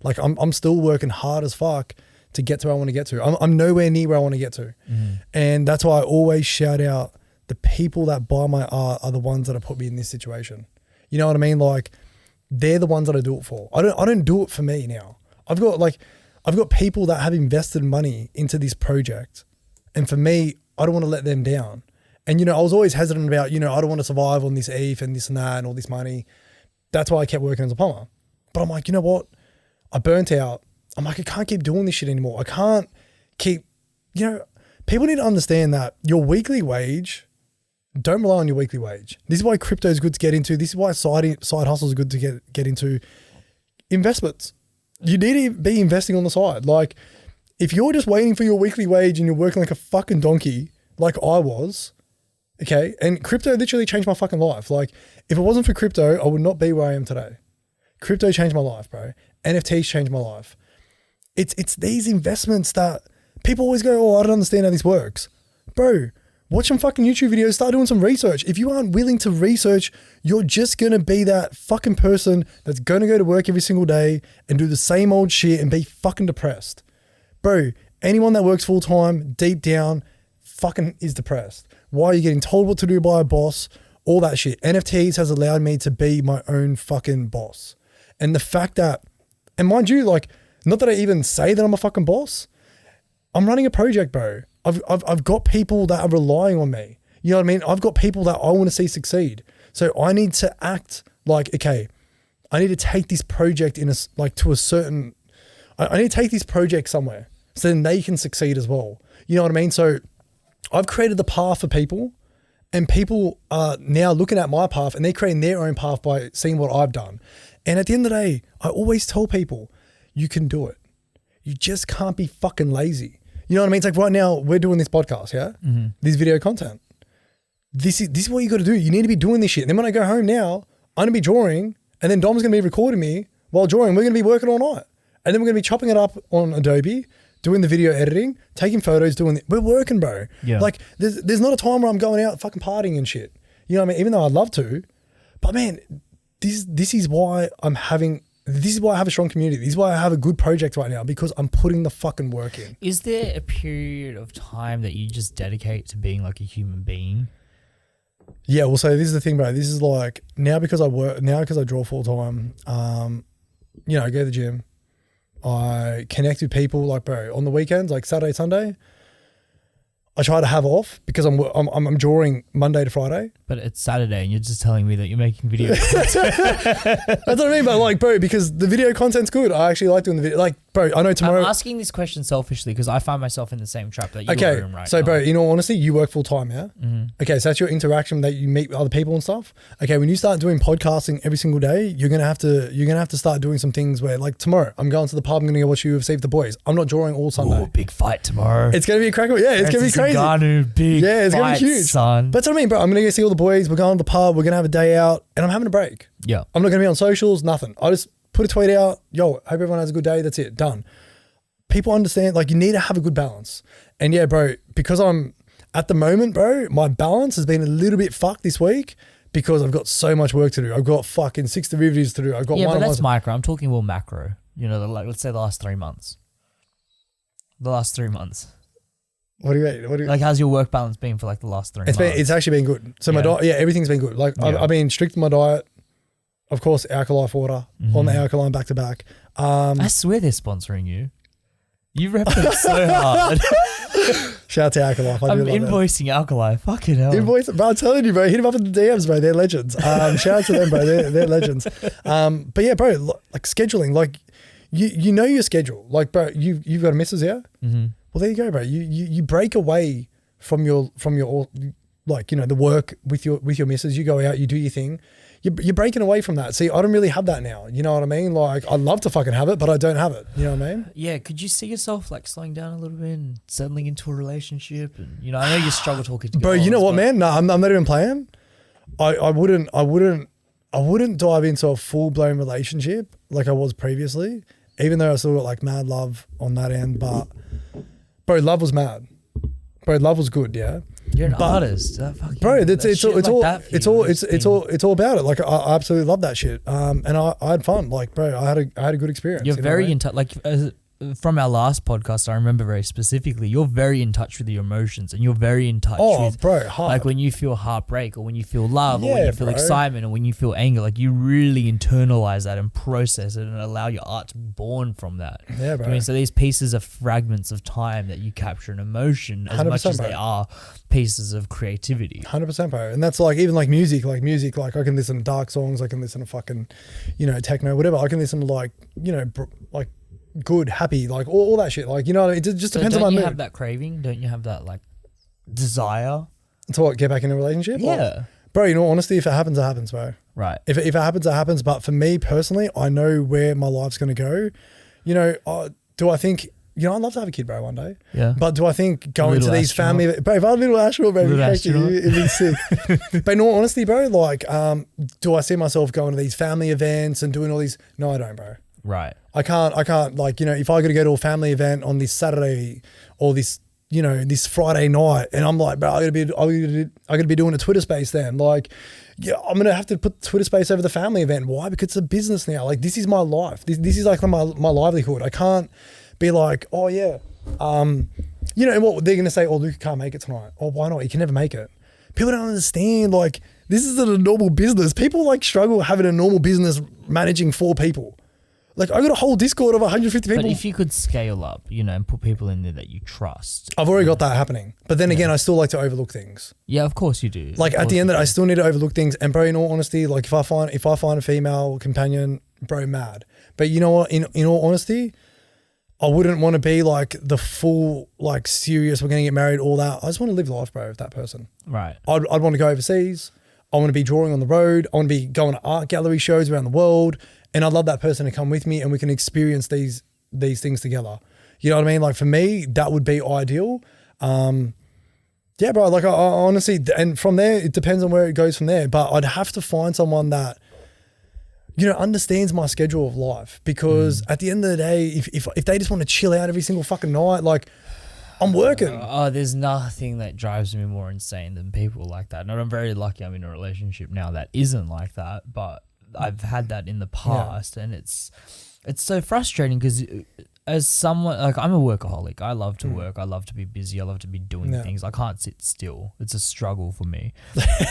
Like I'm still working hard as fuck to get to where I want to get to. I'm nowhere near where I want to get to, and that's why I always shout out the people that buy my art are the ones that have put me in this situation. You know what I mean? Like they're the ones that I do it for. I don't do it for me now. I've got people that have invested money into this project. And for me, I don't want to let them down. And, I was always hesitant about, I don't want to survive on this ETH and this and that and all this money. That's why I kept working as a plumber. But I'm like, you know what? I burnt out. I'm like, I can't keep doing this shit anymore. I can't keep, people need to understand that your weekly wage, don't rely on your weekly wage. This is why crypto is good to get into. This is why side hustles is good to get into. Investments. You need to be investing on the side. Like if you're just waiting for your weekly wage and you're working like a fucking donkey, like I was, okay? And crypto literally changed my fucking life. Like if it wasn't for crypto, I would not be where I am today. Crypto changed my life, bro. NFTs changed my life. It's these investments that people always go, oh, I don't understand how this works. Bro, watch some fucking YouTube videos, start doing some research. If you aren't willing to research, you're just going to be that fucking person that's going to go to work every single day and do the same old shit and be fucking depressed. Bro, anyone that works full time, deep down, fucking is depressed. Why are you getting told what to do by a boss? All that shit. NFTs has allowed me to be my own fucking boss. And the fact that, and mind you, like, not that I even say that I'm a fucking boss, I'm running a project, bro. I've got people that are relying on me. You know what I mean? I've got people that I want to see succeed. So I need to act like, okay, I need to take this project I need to take this project somewhere so then they can succeed as well. You know what I mean? So I've created the path for people and people are now looking at my path and they're creating their own path by seeing what I've done. And at the end of the day, I always tell people, you can do it. you just can't be fucking lazy. You know what I mean? It's like right now we're doing this podcast, yeah? This video content. This is what you got to do. You need to be doing this shit. And then when I go home now, I'm going to be drawing and then Dom's going to be recording me while drawing. We're going to be working all night. And then we're going to be chopping it up on Adobe, doing the video editing, taking photos, we're working, bro.
Yeah.
Like there's not a time where I'm going out fucking partying and shit. You know what I mean? Even though I'd love to, but man, this is why I have a strong community. This is why I have a good project right now, because I'm putting the fucking work in.
Is there a period of time that you just dedicate to being like a human being?
Yeah, well, so this is the thing, bro. This is like because I draw full time. You know, I go to the gym. I connect with people, like, bro, on the weekends, like Saturday, Sunday. I try to have off because I'm drawing Monday to Friday.
But it's Saturday and you're just telling me that you're making video content.
That's what I mean, but like, bro, because the video content's good. I actually like doing the video. Like, bro, I know tomorrow.
I'm asking this question selfishly because I find myself in the same trap that you're in right
so
now.
bro, in all honesty, you work full time, yeah? Okay, so that's your interaction that you meet with other people and stuff. Okay, when you start doing podcasting every single day, you're gonna have to start doing some things where, like, tomorrow I'm going to the pub, I'm gonna go watch UFC with the boys. I'm not drawing all Sunday.
Ooh, big fight tomorrow.
It's gonna be a cracker. Yeah, it's gonna be crazy.
Big
Yeah, it's gonna
fight,
be huge,
son.
But that's what I mean, bro. I'm gonna go see all the boys. We're going to the pub. We're gonna have a day out, and I'm having a break.
Yeah.
I'm not gonna be on socials. Nothing. I just put a tweet out. Yo, hope everyone has a good day. That's it. Done. People understand. Like, you need to have a good balance. And yeah, bro, because I'm at the moment, bro, my balance has been a little bit fucked this week because I've got so much work to do. I've got fucking 6 derivatives to do. I've got
but that's micro. I'm talking more macro. You know, like, let's say the last 3 months. The last 3 months.
What do you mean?
Like, how's your work balance been for like the last 3 months?
It's actually been good. So my diet, everything's been good. Like, I've been strict with my diet. Of course, Alkalife water on the alkaline back to back.
I swear they're sponsoring you. You rep them so hard.
Shout out to Alkalife.
I'm invoicing Alkalife. Fucking hell.
Bro, I'm telling you, bro. Hit them up in the DMs, bro. They're legends. Shout out to them, bro. They're legends. But yeah, bro, like scheduling, like you know your schedule. Like, bro, you've got a missus, yeah? Well, there you go, bro. You break away from your like, you know, the work with your missus. You go out, you do your thing. You're breaking away from that. See, I don't really have that now. You know what I mean? Like, I'd love to fucking have it, but I don't have it. You know what I mean?
Yeah. Could you see yourself like slowing down a little bit and settling into a relationship? And, you know, I know you struggle talking to
bro.
girls,
You know what, man? No, I'm not even playing. I wouldn't dive into a full blown relationship like I was previously, even though I still got like mad love on that end. But bro, love was mad. Bro, love was good. Yeah.
You're an artist,
bro. It's all about it. Like, I absolutely love that shit. And I had fun. Like, bro, I had a good experience.
You're very in touch. Like, from our last podcast, I remember very specifically, you're very in touch with your emotions, and you're very in touch with,
bro, hard.
like, when you feel heartbreak, or when you feel love, or when you feel excitement, or when you feel anger. Like, you really internalize that and process it, and allow your art to be born from that.
Yeah, bro.
I mean, so these pieces are fragments of time that you capture an emotion as much as they are pieces of creativity.
100%, bro. And that's like, even like music, like I can listen to dark songs, I can listen to fucking, you know, techno, whatever. I can listen to, like, you know, like good, happy, like all that shit. Like, you know, it just depends on my mood.
Don't you have that craving? Don't you have that, like, desire?
To what, get back in a relationship?
Yeah.
Like, bro, you know, honestly, if it happens, it happens, bro.
Right.
If it happens, it happens. But for me personally, I know where my life's going to go. You know, do I think, you know, I'd love to have a kid, bro, one day.
Yeah.
But do I think going to these family, bro, if I had a little astronaut, bro, it'd be sick. But in all honesty, bro, like, do I see myself going to these family events and doing all these? No, I don't, bro.
Right.
I can't, like, you know, if I got to go to a family event on this Saturday or this, you know, this Friday night, and I'm like, bro, I gotta be doing a Twitter space then. Like, yeah, I'm gonna have to put Twitter space over the family event. Why? Because it's a business now. Like, this is my life. This is like my livelihood. I can't be like, oh yeah, you know, and what they're gonna say, oh, Luca can't make it tonight. Oh, why not? He can never make it. People don't understand. Like, this isn't a normal business. People like struggle having a normal business managing 4 people. Like, I got a whole Discord of 150 people.
But if you could scale up, you know, and put people in there that you trust.
I've already got that happening. But then again, I still like to overlook things.
Yeah, of course you do.
Like, at the end of it, I still need to overlook things. And bro, in all honesty, like, if I find a female companion, bro, mad. But you know what? In all honesty, I wouldn't want to be like the full, like, serious, we're going to get married, all that. I just want to live life, bro, with that person.
Right.
I'd want to go overseas. I want to be drawing on the road. I want to be going to art gallery shows around the world. And I'd love that person to come with me and we can experience these things together. You know what I mean? Like for me, that would be ideal. Yeah, bro, like I honestly, and from there, it depends on where it goes from there, but I'd have to find someone that, understands my schedule of life, because at the end of the day, if they just want to chill out every single fucking night, like I'm working.
There's nothing that drives me more insane than people like that. And I'm very lucky I'm in a relationship now that isn't like that, but I've had that in the past, and it's so frustrating because as someone, like I'm a workaholic, I love to work, I love to be busy, I love to be doing things. I can't sit still. It's a struggle for me.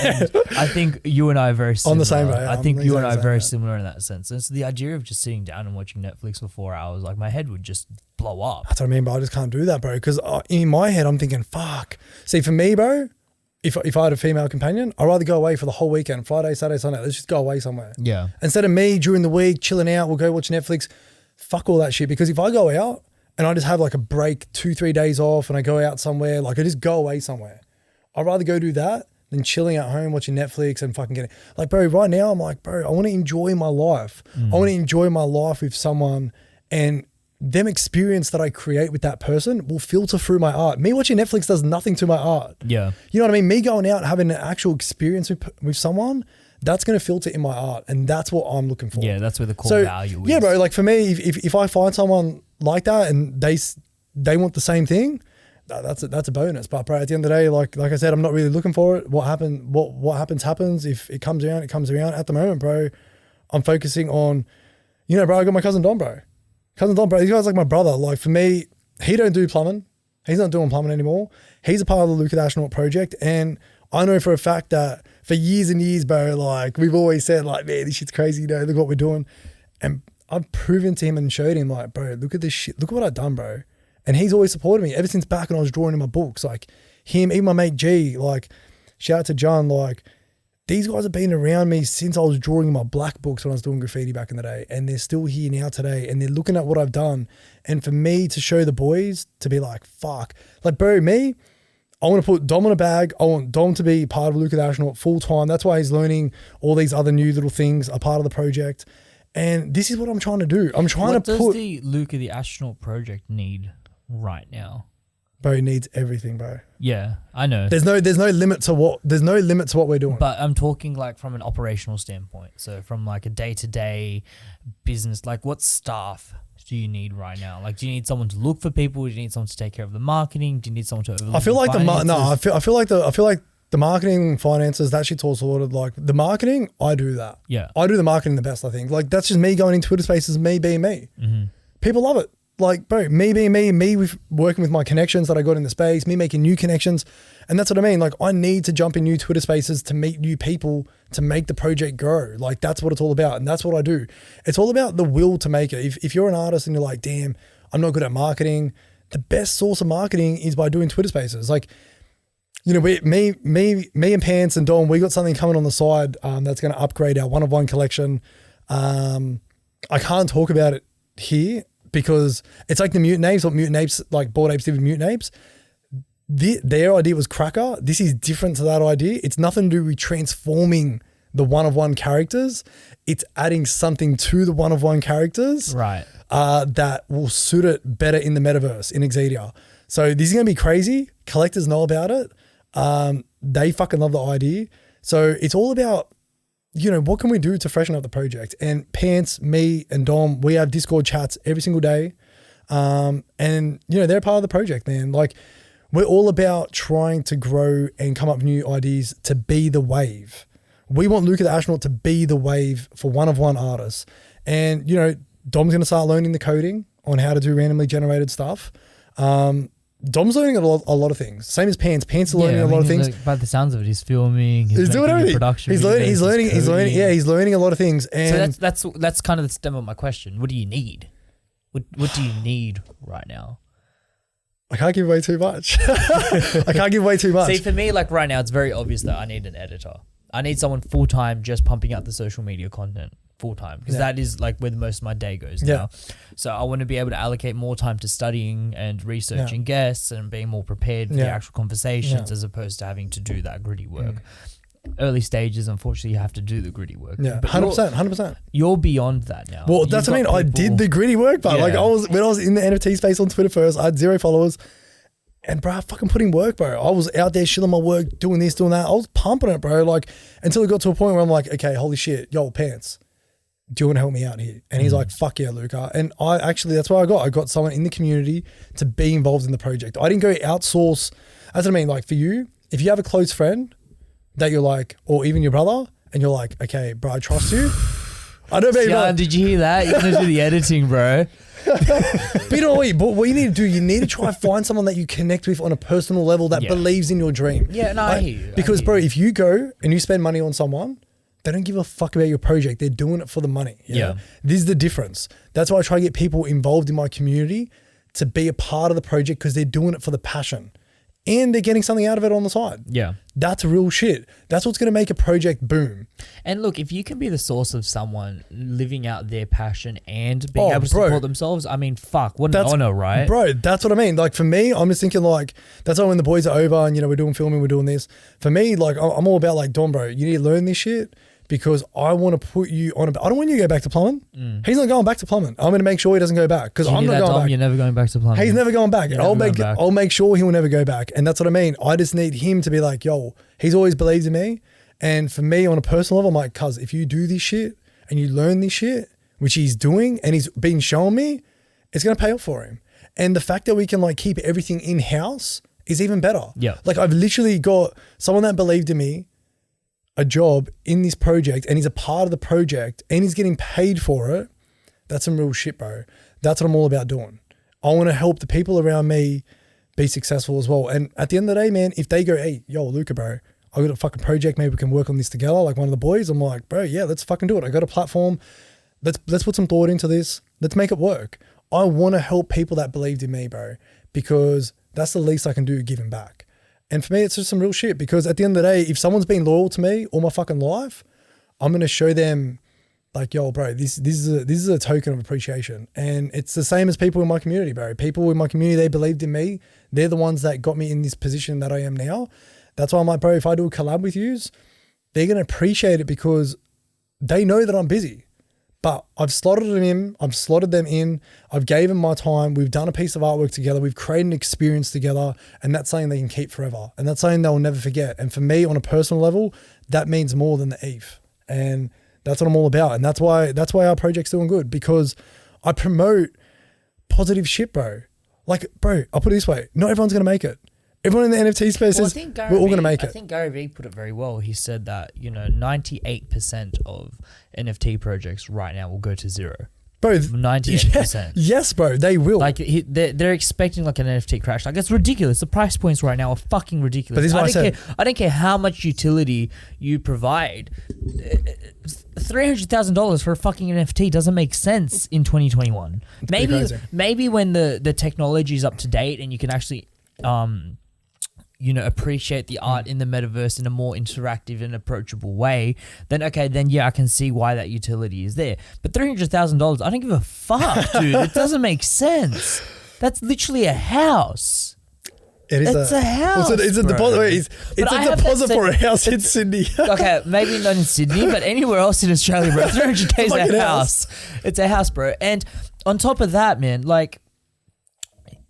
And I think you and I are very similar.
On the same way.
I think you and I are very similar in that sense. And so the idea of just sitting down and watching Netflix for 4 hours, like my head would just blow up.
That's what I mean, but I just can't do that, bro. Because in my head, I'm thinking, fuck. See, for me, bro, if I had a female companion, I'd rather go away for the whole weekend, Friday, Saturday, Sunday. Let's just go away somewhere.
Yeah.
Instead of me during the week, chilling out, we'll go watch Netflix. Fuck all that shit. Because if I go out and I just have like a break, 2-3 days off, and I go out somewhere, like I just go away somewhere, I'd rather go do that than chilling at home watching Netflix and fucking getting, like, bro, right now I'm like, bro, I want to enjoy my life. I want to enjoy my life with someone, and them experience that I create with that person will filter through my art. Me watching Netflix does nothing to my art.
Yeah.
You know what I mean? Me going out and having an actual experience with someone, that's going to filter in my art, and that's what I'm looking for.
Yeah, that's where the core value is.
Yeah, bro, like for me, if I find someone like that and they want the same thing, that's a bonus. But bro, at the end of the day, like I said, I'm not really looking for it. What happens. If it comes around, it comes around. At the moment, bro, I'm focusing on, bro, I got my cousin Don, bro. Cousin Don, bro, these guys like my brother. Like for me, he don't do plumbing. He's not doing plumbing anymore. He's a part of the Luca the Astronaut project, and I know for a fact that for years and years, bro, like we've always said, like, man, this shit's crazy, look what we're doing. And I've proven to him and showed him, like, bro, look at this shit. Look at what I've done, bro. And he's always supported me ever since back when I was drawing in my books. Like him, even my mate G, like, shout out to John, like, these guys have been around me since I was drawing in my black books when I was doing graffiti back in the day. And they're still here now today. And they're looking at what I've done. And for me to show the boys to be like, fuck. Like, bro, me, I want to put Dom in a bag. I want Dom to be part of Luca the Astronaut full time. That's why he's learning all these other new little things, a part of the project. And this is what I'm trying to do. I'm trying to put...
What does the Luca the Astronaut project need right now?
Bro, it needs everything, bro.
Yeah, I know.
There's no limit to what we're doing.
But I'm talking like from an operational standpoint. So from like a day-to-day business, like what staff do you need right now? Like, do you need someone to look for people? Do you need someone to take care of the marketing? Do you need someone to overlook
I feel like I feel like the marketing, finances, that shit's all sorted. Like the marketing, I do that.
Yeah.
I do the marketing the best, I think. Like that's just me going in Twitter spaces, me being me.
Mm-hmm.
People love it. Like, bro, me being me with working with my connections that I got in the space, me making new connections. And that's what I mean. Like, I need to jump in new Twitter spaces to meet new people to make the project grow. Like, that's what it's all about. And that's what I do. It's all about the will to make it. If you're an artist and you're like, damn, I'm not good at marketing, the best source of marketing is by doing Twitter spaces. Like, me and Pants and Dom, we got something coming on the side that's going to upgrade our one-of-one collection. I can't talk about it here, because it's like the Mutant Apes, what Mutant Apes, like Bored Apes did with Mutant Apes. Their idea was cracker. This is different to that idea. It's nothing to do with transforming the one-of-one characters. It's adding something to the one-of-one characters,
right?
That will suit it better in the metaverse, in Exzidia. So this is going to be crazy. Collectors know about it. They fucking love the idea. So it's all about, what can we do to freshen up the project? And Pants, me and Dom, we have Discord chats every single day. And they're part of the project, man. Like, we're all about trying to grow and come up with new ideas to be the wave. We want Luca the Astronaut to be the wave for one-of-one artists. And, Dom's going to start learning the coding on how to do randomly generated stuff. Dom's learning a lot of things. Same as Pants. Pants is learning a lot of things.
By the sounds of it, he's filming. He's doing everything. Production.
He's learning. Yeah, he's learning a lot of things. And
so that's kind of the stem of my question. What do you need? What do you need right now?
I can't give away too much.
See, for me, like right now, it's very obvious that I need an editor. I need someone full time just pumping out the social media content. Full time, because that is like where most of my day goes now. So I want to be able to allocate more time to studying and researching guests and being more prepared for the actual conversations as opposed to having to do that gritty work. early stages, unfortunately, you have to do the gritty work.
Yeah,
But
100%.
You're beyond that now.
Well, that's what I mean. I did the gritty work, but like when I was in the NFT space on Twitter first, I had 0 followers. And bro, I fucking put in work, bro. I was out there shilling my work, doing this, doing that. I was pumping it, bro. Like until it got to a point where I'm like, okay, holy shit, yo, Pants, do you want to help me out here? And he's like, fuck yeah, Luca. And that's what I got someone in the community to be involved in the project. I didn't go outsource. That's what I mean. Like for you, if you have a close friend that you're like, or even your brother, and you're like, okay, bro, I trust you. I don't mean.
Sean, did you hear that? You're gonna do the editing, bro.
But you know what you need to do? You need to try and find someone that you connect with on a personal level that believes in your dream.
Yeah, no, I hear you.
Because bro, if you go and you spend money on someone, they don't give a fuck about your project. They're doing it for the money.
Yeah.
This is the difference. That's why I try to get people involved in my community to be a part of the project because they're doing it for the passion. And they're getting something out of it on the side.
Yeah.
That's real shit. That's what's going to make a project boom.
And look, if you can be the source of someone living out their passion and being able to support themselves, I mean, fuck, what an honor, right?
Bro, that's what I mean. Like for me, I'm just thinking like, that's why when the boys are over and, you know, we're doing filming, we're doing this. For me, like I'm all about like, Don, bro, you need to learn this shit because I want to put you on I don't want you to go back to plumbing. He's not going back to plumbing. I'm going to make sure he doesn't go back because I'm not going back.
You're never going back to plumbing.
He's never going back. I'll make sure he will never go back. And that's what I mean. I just need him to be like, yo, he's always believed in me. And for me on a personal level, I'm like, cuz if you do this shit and you learn this shit, which he's doing and he's been showing me, it's going to pay off for him. And the fact that we can like keep everything in-house is even better.
Yeah.
Like I've literally got someone that believed in me, a job in this project, and he's a part of the project and he's getting paid for it. That's some real shit, bro. That's what I'm all about doing. I want to help the people around me be successful as well. And at the end of the day, man, if they go, hey, yo, Luca, bro, I got a fucking project, maybe we can work on this together, like one of the boys, I'm like, bro, yeah, let's fucking do it. I got a platform. Let's put some thought into this. Let's make it work. I want to help people that believed in me, bro, because that's the least I can do, giving back. And for me, it's just some real shit because at the end of the day, if someone's been loyal to me all my fucking life, I'm going to show them like, yo, bro, this is a token of appreciation. And it's the same as people in my community, bro. People in my community, they believed in me. They're the ones that got me in this position that I am now. That's why I'm like, bro, if I do a collab with yous, they're going to appreciate it because they know that I'm busy. But I've slotted them in. I've gave them my time. We've done a piece of artwork together. We've created an experience together, and that's something they can keep forever. And that's something they'll never forget. And for me, on a personal level, that means more than the ETH. And that's what I'm all about. And that's why our project's doing good, because I promote positive shit, bro. Like, bro, I'll put it this way: not everyone's gonna make it. Everyone in the NFT space says we're all going to make it.
I think Gary Vee put it very well. He said that, 98% of NFT projects right now will go to zero.
Bro,
98%.
Yes, bro, they will.
Like they're expecting like an NFT crash. Like it's ridiculous. The price points right now are fucking ridiculous.
But this is what
I don't care how much utility you provide. $300,000 for a fucking NFT doesn't make sense in 2021. Maybe when the technology is up to date and you can actually appreciate the art in the metaverse in a more interactive and approachable way, then yeah, I can see why that utility is there. But $300,000, I don't give a fuck, dude. It doesn't make sense. That's literally a house. It's a house.
It's a deposit. It's a deposit for a house in Sydney.
Okay, maybe not in Sydney, but anywhere else in Australia, bro. 300K is a house. It's a house, bro. And on top of that, man, like,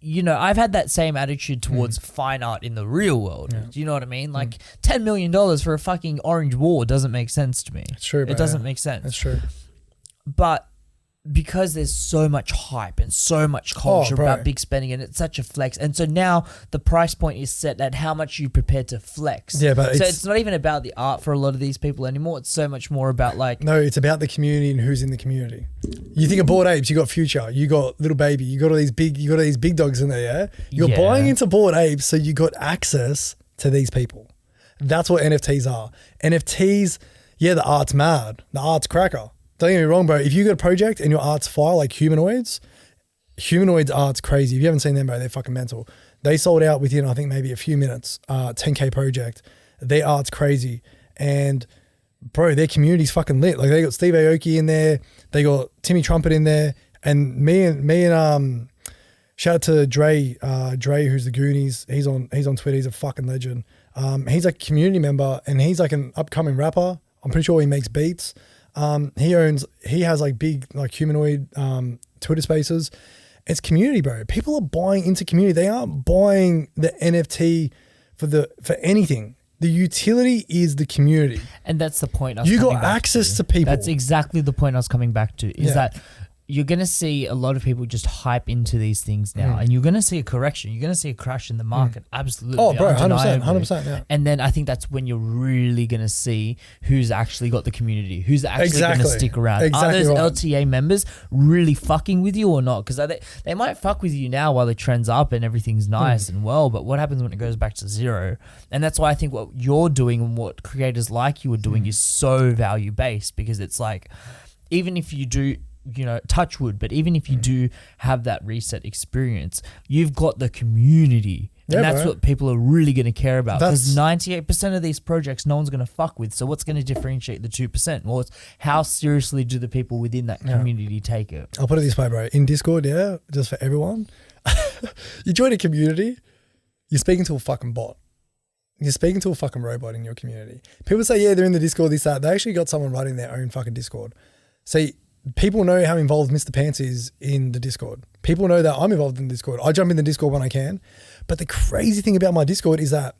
I've had that same attitude towards fine art in the real world. Yeah. Do you know what I mean? Like $10 million for a fucking orange wall doesn't make sense to me.
It's true, bro.
It doesn't make sense.
That's true.
But because there's so much hype and so much culture about big spending, and it's such a flex, and so now the price point is set at how much you prepare to flex.
Yeah, but
it's not even about the art for a lot of these people anymore. It's so much more about like...
No, it's about the community and who's in the community. You think of Bored Apes, you got Future, you got Little Baby, you got all these big dogs in there. Yeah, you're buying into Bored Apes, so you got access to these people. That's what NFTs are. NFTs, yeah, the art's mad, the art's cracker. Don't get me wrong, bro. If you got a project and your art's fire, like humanoids art's crazy. If you haven't seen them, bro, they're fucking mental. They sold out within, I think, maybe a few minutes. 10K project. Their art's crazy. And, bro, their community's fucking lit. Like, they got Steve Aoki in there. They got Timmy Trumpet in there. And me and shout out to Dre, who's the Goonies. He's on Twitter. He's a fucking legend. He's a community member and he's like an upcoming rapper. I'm pretty sure he makes beats. He has like big like humanoid Twitter spaces. It's community, bro. People are buying into community. They aren't buying the NFT for anything. The utility is the community.
And that's the point.
You got access to people.
That's exactly the point I was coming back to, is that you're going to see a lot of people just hype into these things now, and you're going to see a correction. You're going to see a crash in the market. Absolutely.
Oh, bro, 100%. 100%. Yeah.
And then I think that's when you're really going to see who's actually got the community, who's actually going to stick around.
Exactly.
Are those LTA members really fucking with you or not? Because they might fuck with you now while the trend's up and everything's nice and well, but what happens when it goes back to zero? And that's why I think what you're doing and what creators like you are doing is so value-based, because it's like, even if you do, touch wood, but even if you do have that reset experience, you've got the community. And that's what people are really going to care about, because 98% of these projects no one's going to fuck with. So what's going to differentiate the 2%? Well, it's how seriously do the people within that community take it?
I'll put it this way, bro. In Discord, just for everyone, you join a community, you're speaking to a fucking bot. You're speaking to a fucking robot in your community. People say, they're in the Discord, this, that. They actually got someone running their own fucking Discord. See, people know how involved Mr. Pants is in the Discord. People know that I'm involved in the Discord. I jump in the Discord when I can. But the crazy thing about my Discord is that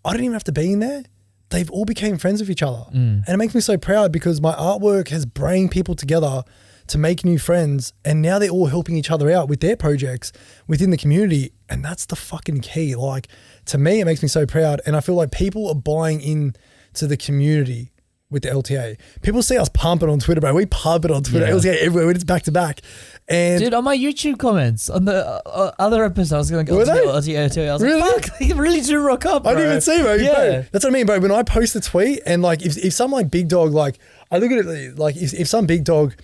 I don't even have to be in there. They've all became friends with each other. And it makes me so proud, because my artwork has brought people together to make new friends. And now they're all helping each other out with their projects within the community. And that's the fucking key. Like, to me, it makes me so proud. And I feel like people are buying into the community with the LTA. People see us pump it on Twitter, bro. We pump it on Twitter. LTA everywhere. It's back to back. And
dude, on my YouTube comments on the other episodes, I was going LTA. I was
really?
like, fuck, they really do rock up, bro.
I didn't even see, bro.
Yeah.
Bro, that's what I mean, bro. When I post a tweet and like if some like big dog, like I look at it like if some big dog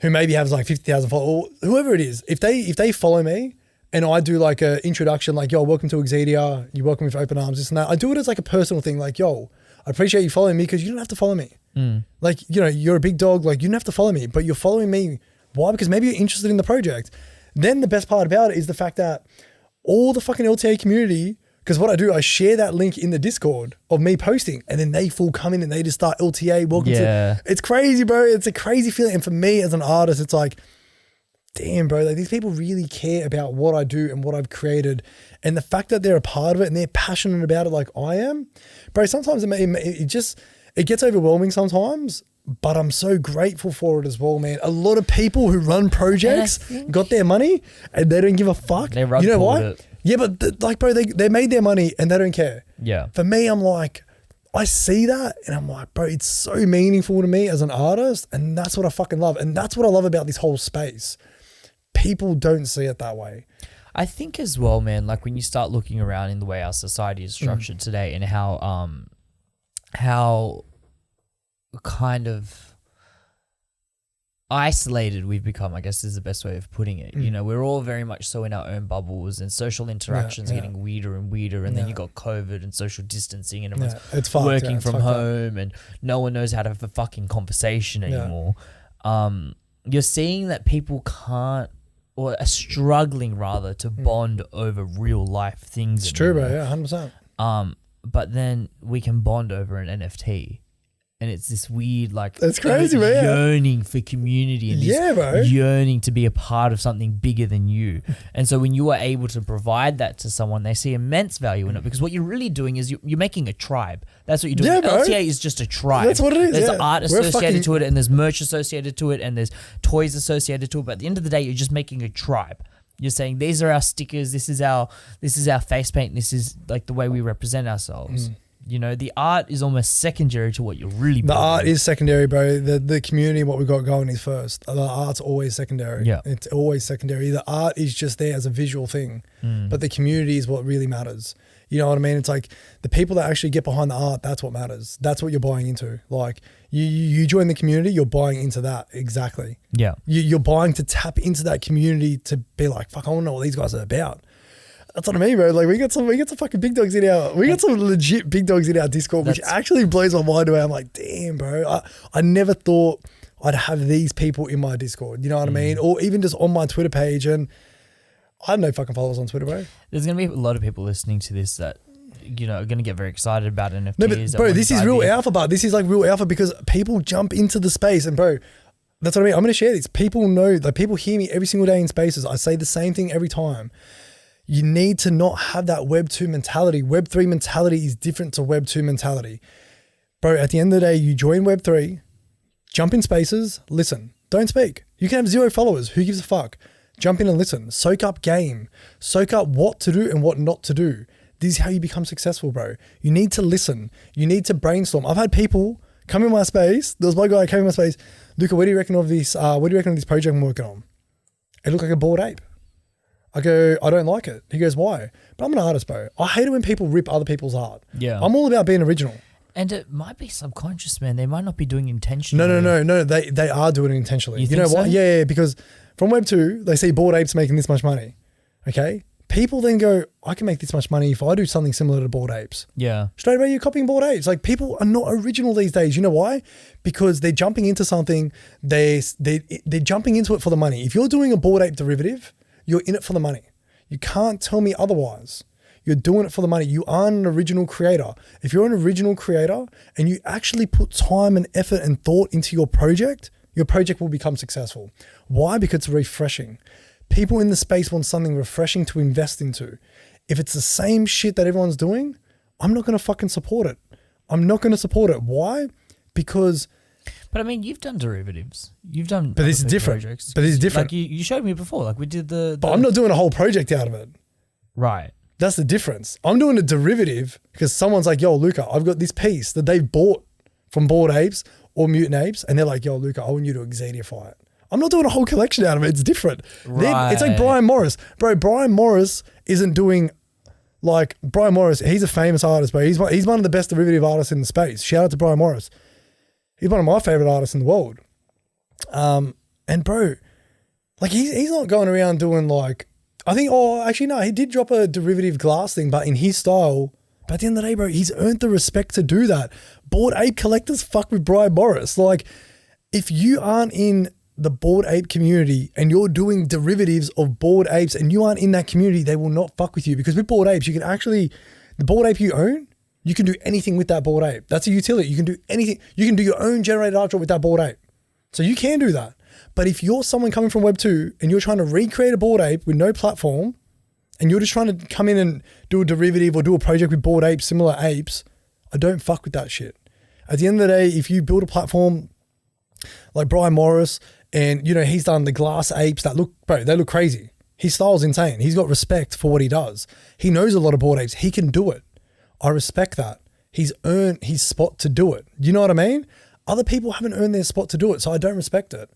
who maybe has like 50,000 followers, or whoever it is, if they follow me and I do like a introduction, like, yo, welcome to Exzidia, you're welcome with open arms, this and that. I do it as like a personal thing, like, yo, I appreciate you following me, because you don't have to follow me. Like, you're a big dog, like you don't have to follow me, but you're following me. Why? Because maybe you're interested in the project. Then the best part about it is the fact that all the fucking LTA community, because what I do, I share that link in the Discord of me posting, and then they full come in and they just start LTA, welcome to. It's crazy, bro. It's a crazy feeling. And for me as an artist, it's like, damn, bro, like these people really care about what I do and what I've created. And the fact that they're a part of it and they're passionate about it like I am, bro, sometimes it gets overwhelming sometimes, but I'm so grateful for it as well, man. A lot of people who run projects got their money and they don't give a fuck.
They run
it. Yeah, but like, bro, they made their money and they don't care.
Yeah.
For me, I'm like, I see that and I'm like, bro, it's so meaningful to me as an artist, and that's what I fucking love. And that's what I love about this whole space. People don't see it that way.
I think as well, man, like when you start looking around in the way our society is structured today, and how kind of isolated we've become, I guess is the best way of putting it. We're all very much so in our own bubbles, and social interactions are getting weirder and weirder, and then you got COVID and social distancing, and everyone's working from home, and no one knows how to have a fucking conversation anymore. You're seeing that people can't, or are struggling rather, to bond over real life things.
It's true, bro. Yeah, 100%.
But then we can bond over an NFT. And it's this weird, like,
that's crazy, man.
Yearning for community, and this yearning to be a part of something bigger than you. And so when you are able to provide that to someone, they see immense value in it, because what you're really doing is you're making a tribe. That's what you're doing.
Yeah,
LTA is just a tribe.
That's what it is.
There's art associated to it, and there's merch associated to it, and there's toys associated to it. But at the end of the day, you're just making a tribe. You're saying, these are our stickers, this is our face paint, this is like the way we represent ourselves. The art is almost secondary to what you're really building.
The art is secondary, bro. The community, what we've got going is first. The art's always secondary.
Yeah.
It's always secondary. The art is just there as a visual thing, but the community is what really matters. You know what I mean? It's like the people that actually get behind the art, that's what matters. That's what you're buying into. Like you join the community, you're buying into that. Exactly.
Yeah.
You're buying to tap into that community to be like, fuck, I want to know what these guys are about. That's what I mean, bro. Like we got some fucking big dogs in some legit big dogs in our Discord, which actually blows my mind away. I'm like, damn, bro. I never thought I'd have these people in my Discord. You know what I mean? Or even just on my Twitter page. And I have no fucking followers on Twitter, bro.
There's going to be a lot of people listening to this that are going to get very excited about NFTs.
No, but bro, this is real alpha, but this is like real alpha because people jump into the space and bro, that's what I mean. I'm going to share this. People know, like people hear me every single day in spaces. I say the same thing every time. You need to not have that Web 2 mentality. Web 3 mentality is different to Web 2 mentality. Bro, at the end of the day, you join Web 3, jump in spaces, listen, don't speak. You can have 0 followers. Who gives a fuck? Jump in and listen. Soak up game. Soak up what to do and what not to do. This is how you become successful, bro. You need to listen. You need to brainstorm. I've had people come in my space. There was one guy who came in my space. Luca, what do you reckon of this? What do you reckon of this project I'm working on? It looked like a bored ape. I go, I don't like it. He goes, why? But I'm an artist, bro. I hate it when people rip other people's art.
Yeah.
I'm all about being original.
And it might be subconscious, man. They might not be doing intentionally.
No. They are doing it intentionally.
You
know
think
what?
so?
Yeah, because from Web 2, they see bored apes making this much money. Okay? People then go, I can make this much money if I do something similar to bored apes.
Yeah.
Straight away, you're copying bored apes. Like people are not original these days. You know why? Because they're jumping into something. They're jumping into it for the money. If you're doing a bored ape derivative, you're in it for the money. You can't tell me otherwise. You're doing it for the money. You aren't an original creator. If you're an original creator and you actually put time and effort and thought into your project will become successful. Why? Because it's refreshing. People in the space want something refreshing to invest into. If it's the same shit that everyone's doing, I'm not going to fucking support it. I'm not going to support it. Why? Because...
But I mean, you've done derivatives. You've done...
But this is different.
Projects.
But this is different.
Like you showed me before. Like we did the...
But I'm not doing a whole project out of it.
Right.
That's the difference. I'm doing a derivative because someone's like, yo, Luca, I've got this piece that they've bought from Bored Apes or Mutant Apes. And they're like, yo, Luca, I want you to Exzidiify it. I'm not doing a whole collection out of it. It's different.
Right.
It's like Brian Morris. Bro, Brian Morris isn't doing like Brian Morris. He's a famous artist, bro. He's one of the best derivative artists in the space. Shout out to Brian Morris. He's one of my favorite artists in the world. And bro, like he's not going around doing like, I think, actually no, he did drop a derivative glass thing, but in his style. But at the end of the day, bro, he's earned the respect to do that. Bored Ape collectors fuck with Brian Morris. Like if you aren't in the Bored Ape community and you're doing derivatives of Bored Apes and you aren't in that community, they will not fuck with you because with Bored Apes, you can actually, the Bored Ape you own, you can do anything with that Bored Ape. That's a utility. You can do anything. You can do your own generated art drop with that Bored Ape. So you can do that. But if you're someone coming from Web 2 and you're trying to recreate a Bored Ape with no platform and you're just trying to come in and do a derivative or do a project with Bored Apes, similar apes, I don't fuck with that shit. At the end of the day, if you build a platform like Brian Morris and, he's done the glass apes that look, bro, they look crazy. His style's insane. He's got respect for what he does. He knows a lot of Bored Apes. He can do it. I respect that. He's earned his spot to do it. You know what I mean? Other people haven't earned their spot to do it, so I don't respect it.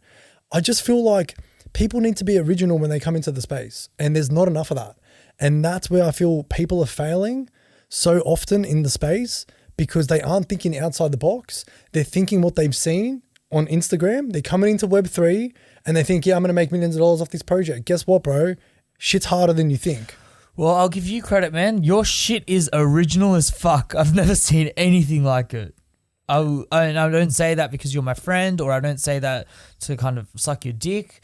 I just feel like people need to be original when they come into the space, and there's not enough of that. And that's where I feel people are failing so often in the space because they aren't thinking outside the box. They're thinking what they've seen on Instagram. They're coming into Web3 and they think, yeah, I'm going to make millions of dollars off this project. Guess what, bro? Shit's harder than you think.
Well, I'll give you credit, man. Your shit is original as fuck. I've never seen anything like it. I don't say that because you're my friend, or I don't say that to kind of suck your dick.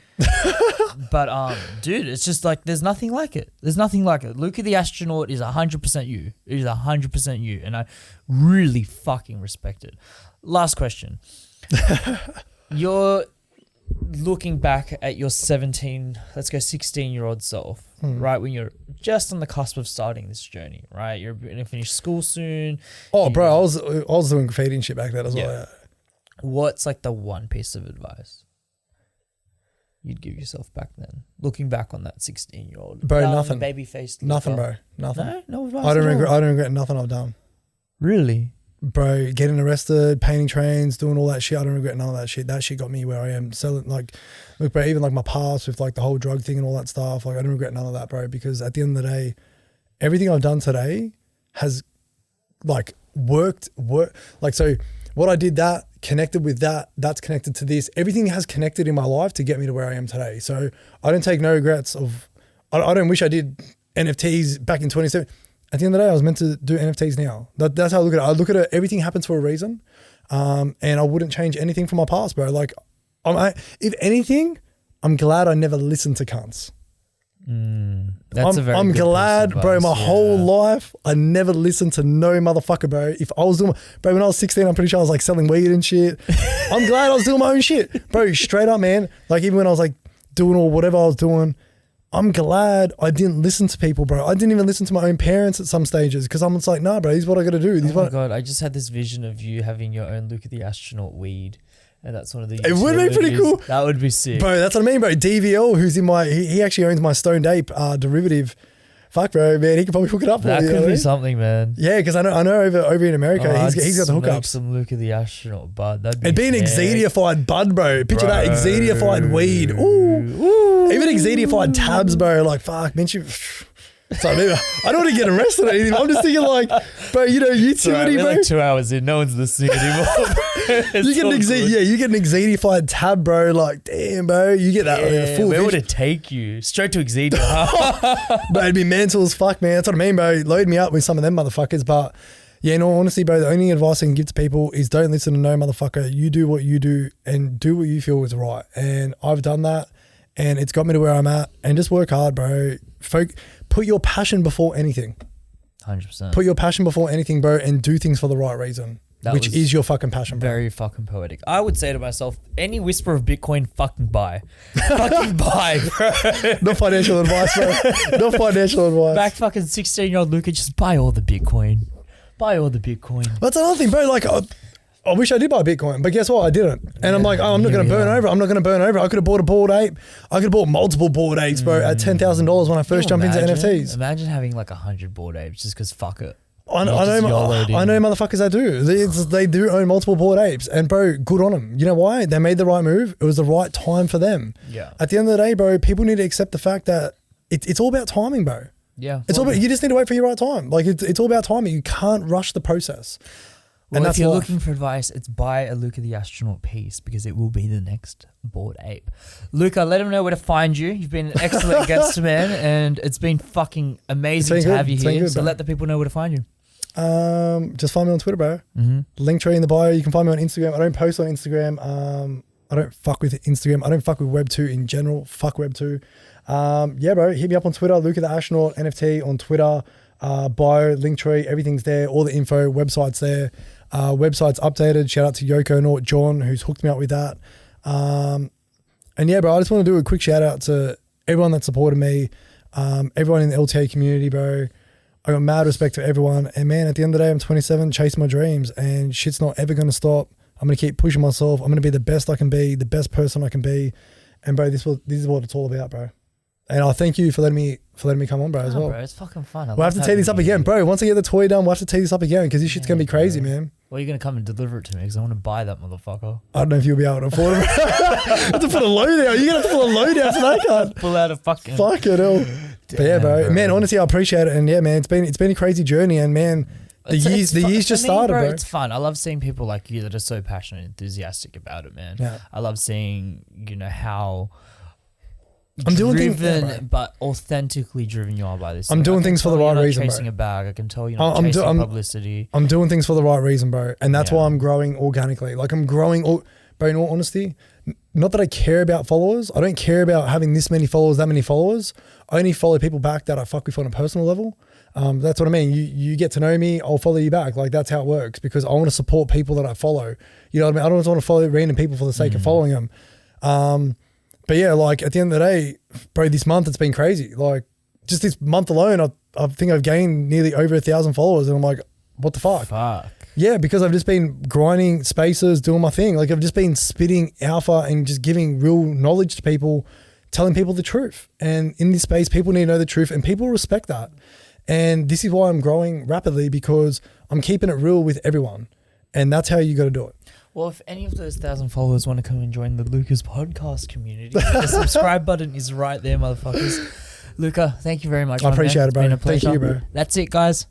But dude, it's just like there's nothing like it. There's nothing like it. Luca the Astronaut is 100% you. It is 100% you, and I really fucking respect it. Last question. You're looking back at your 16-year-old self, right? When you're just on the cusp of starting this journey, right? You're going to finish school soon.
Oh, bro, I was doing graffiti and shit back then as well. Yeah.
What's like the one piece of advice you'd give yourself back then? Looking back on that 16-year-old.
Bro, nothing.
Baby-faced.
Nothing, bro. Nothing.
No advice.
I don't regret nothing I've done.
Really?
Bro, getting arrested, painting trains, doing all that shit, I don't regret none of that shit. That shit got me where I am. Selling, like, look, bro, even like my past with like the whole drug thing and all that stuff, like I don't regret none of that, bro, because at the end of the day, everything I've done today has like worked, like, so what I did that, connected with that, that's connected to this. Everything has connected in my life to get me to where I am today. So I don't take no regrets of, I don't wish I did NFTs back in 2017. At the end of the day, I was meant to do NFTs now. That's how I look at it. I look at it, everything happens for a reason. And I wouldn't change anything from my past, bro. Like, if anything, I'm glad I never listened to cunts.
That's
I'm glad, bro. My whole life, I never listened to no motherfucker, bro. If I was doing, bro, when I was 16, I'm pretty sure I was like selling weed and shit. I'm glad I was doing my own shit, bro. Straight up, man. Like even when I was like doing or whatever I was doing, I'm glad I didn't listen to people, bro. I didn't even listen to my own parents at some stages because I'm just like, nah, bro. This is what I got to do.
Oh my god, I just had this vision of you having your own Luca the Astronaut weed. And that's one of the.
It would be pretty cool.
That would be sick,
bro. That's what I mean, bro. DVL, who's in my, he actually owns my Stoned Ape derivative. Fuck, bro, man, he could probably hook it up for
that
me.
That could be something, man.
Yeah, because I know over in America, he's got the hookups.
Some Luca the Astronaut bud. That'd be.
It'd be an Exzidia-fied bud, bro. Picture that Exzidia-fied weed. Ooh. Even Exzidia-fied tabs, bro. Like fuck, man. So I don't want to get arrested or anything. I'm just thinking like, bro, you know, utility, bro.
We're like 2 hours in, no one's listening anymore.
You get an Exzidia-fied tab, bro. Like, damn, bro, you get that full.
Where would it take you? Straight to Exzidia.
Bro, it'd be mental as fuck, man. That's what I mean, bro. Load me up with some of them motherfuckers. But yeah, in all honesty, bro, the only advice I can give to people is don't listen to no motherfucker. You do what you do and do what you feel is right. And I've done that, and it's got me to where I'm at. And just work hard, bro. Put your passion before anything.
100%.
Put your passion before anything, bro, and do things for the right reason, which is your fucking passion, bro.
Very fucking poetic. I would say to myself, any whisper of Bitcoin, fucking buy. Fucking buy, bro.
No financial advice, bro. No financial advice.
Back fucking 16-year-old Luca, just buy all the Bitcoin. Buy all the Bitcoin.
That's another thing, bro. Like, I wish I did buy Bitcoin, but guess what? I didn't. And I'm like, I'm not going to burn over. I'm not going to burn over. I could have bought a Bored Ape. I could have bought multiple Bored Apes, bro, at $10,000 when I first jumped into NFTs.
Imagine having like 100 Bored Apes just because fuck it.
I know motherfuckers that do. They do own multiple Bored Apes. And bro, good on them. You know why? They made the right move. It was the right time for them.
Yeah.
At the end of the day, bro, people need to accept the fact that it's all about timing, bro.
Yeah.
It's all about, you just need to wait for your right time. Like it's all about timing. You can't rush the process.
Well, and if you're looking for advice, it's buy a Luca the Astronaut piece because it will be the next Bored Ape. Luca, let them know where to find you. You've been an excellent guest, man, and it's been fucking amazing to have you here. So let the people know where to find you.
Just find me on Twitter, bro. Link tree in the bio. You can find me on Instagram. I don't post on Instagram. I don't fuck with Instagram. I don't fuck with Web2 in general. Fuck Web2. Yeah, bro. Hit me up on Twitter. Luca the Astronaut NFT on Twitter. Bio, link tree, everything's there. All the info, website's there. Website's updated. Shout out to Yoko Nort John, who's hooked me up with that. And yeah, bro, I just want to do a quick shout out to everyone that supported me, everyone in the LTA community, bro. I got mad respect for everyone. And man, at the end of the day, I'm 27, chasing my dreams, and shit's not ever going to stop. I'm going to keep pushing myself. I'm going to be the best I can be, the best person I can be. And bro, this is what it's all about, bro. And I thank you for letting me come on, bro, as well.
Bro, it's fucking fun.
We'll have to tee this up again, bro. Once I get the toy done, we'll have to tee this up again because this shit's going to be crazy, man.
Well, you're going to come and deliver it to me because I want to buy that motherfucker.
I don't know if you'll be able to afford it. I have to put a load out. You're going to have to put a load out today, can't
pull out a fucking...
Fuck it all. But yeah, bro. Man, honestly, I appreciate it. And yeah, man, it's been a crazy journey. And man, the years just started, bro.
It's fun. I love seeing people like you that are so passionate and enthusiastic about it, man.
Yeah.
I love seeing, how...
I'm doing things,
but authentically driven you are by this.
I'm doing things for the right reason, bro.
Chasing a bag, I can tell you're not chasing publicity.
I'm doing things for the right reason, bro, and that's why I'm growing organically. Like I'm growing, bro. In all honesty, not that I care about followers. I don't care about having this many followers, that many followers. I only follow people back that I fuck with on a personal level. That's what I mean. You get to know me, I'll follow you back. Like that's how it works because I want to support people that I follow. You know what I mean? I don't just want to follow random people for the sake of following them. But yeah, like at the end of the day, bro, this month it's been crazy. Like just this month alone, I think I've gained nearly over 1,000 followers, and I'm like, what the fuck? Yeah, because I've just been grinding spaces, doing my thing. Like I've just been spitting alpha and just giving real knowledge to people, telling people the truth. And in this space, people need to know the truth, and people respect that. And this is why I'm growing rapidly because I'm keeping it real with everyone, and that's how you got to do it.
Well, if any of those 1,000 followers want to come and join the Luca's podcast community, the subscribe button is right there, motherfuckers. Luca, thank you very much.
I appreciate it, bro.
It's been a pleasure.
Thank you, bro.
That's it, guys.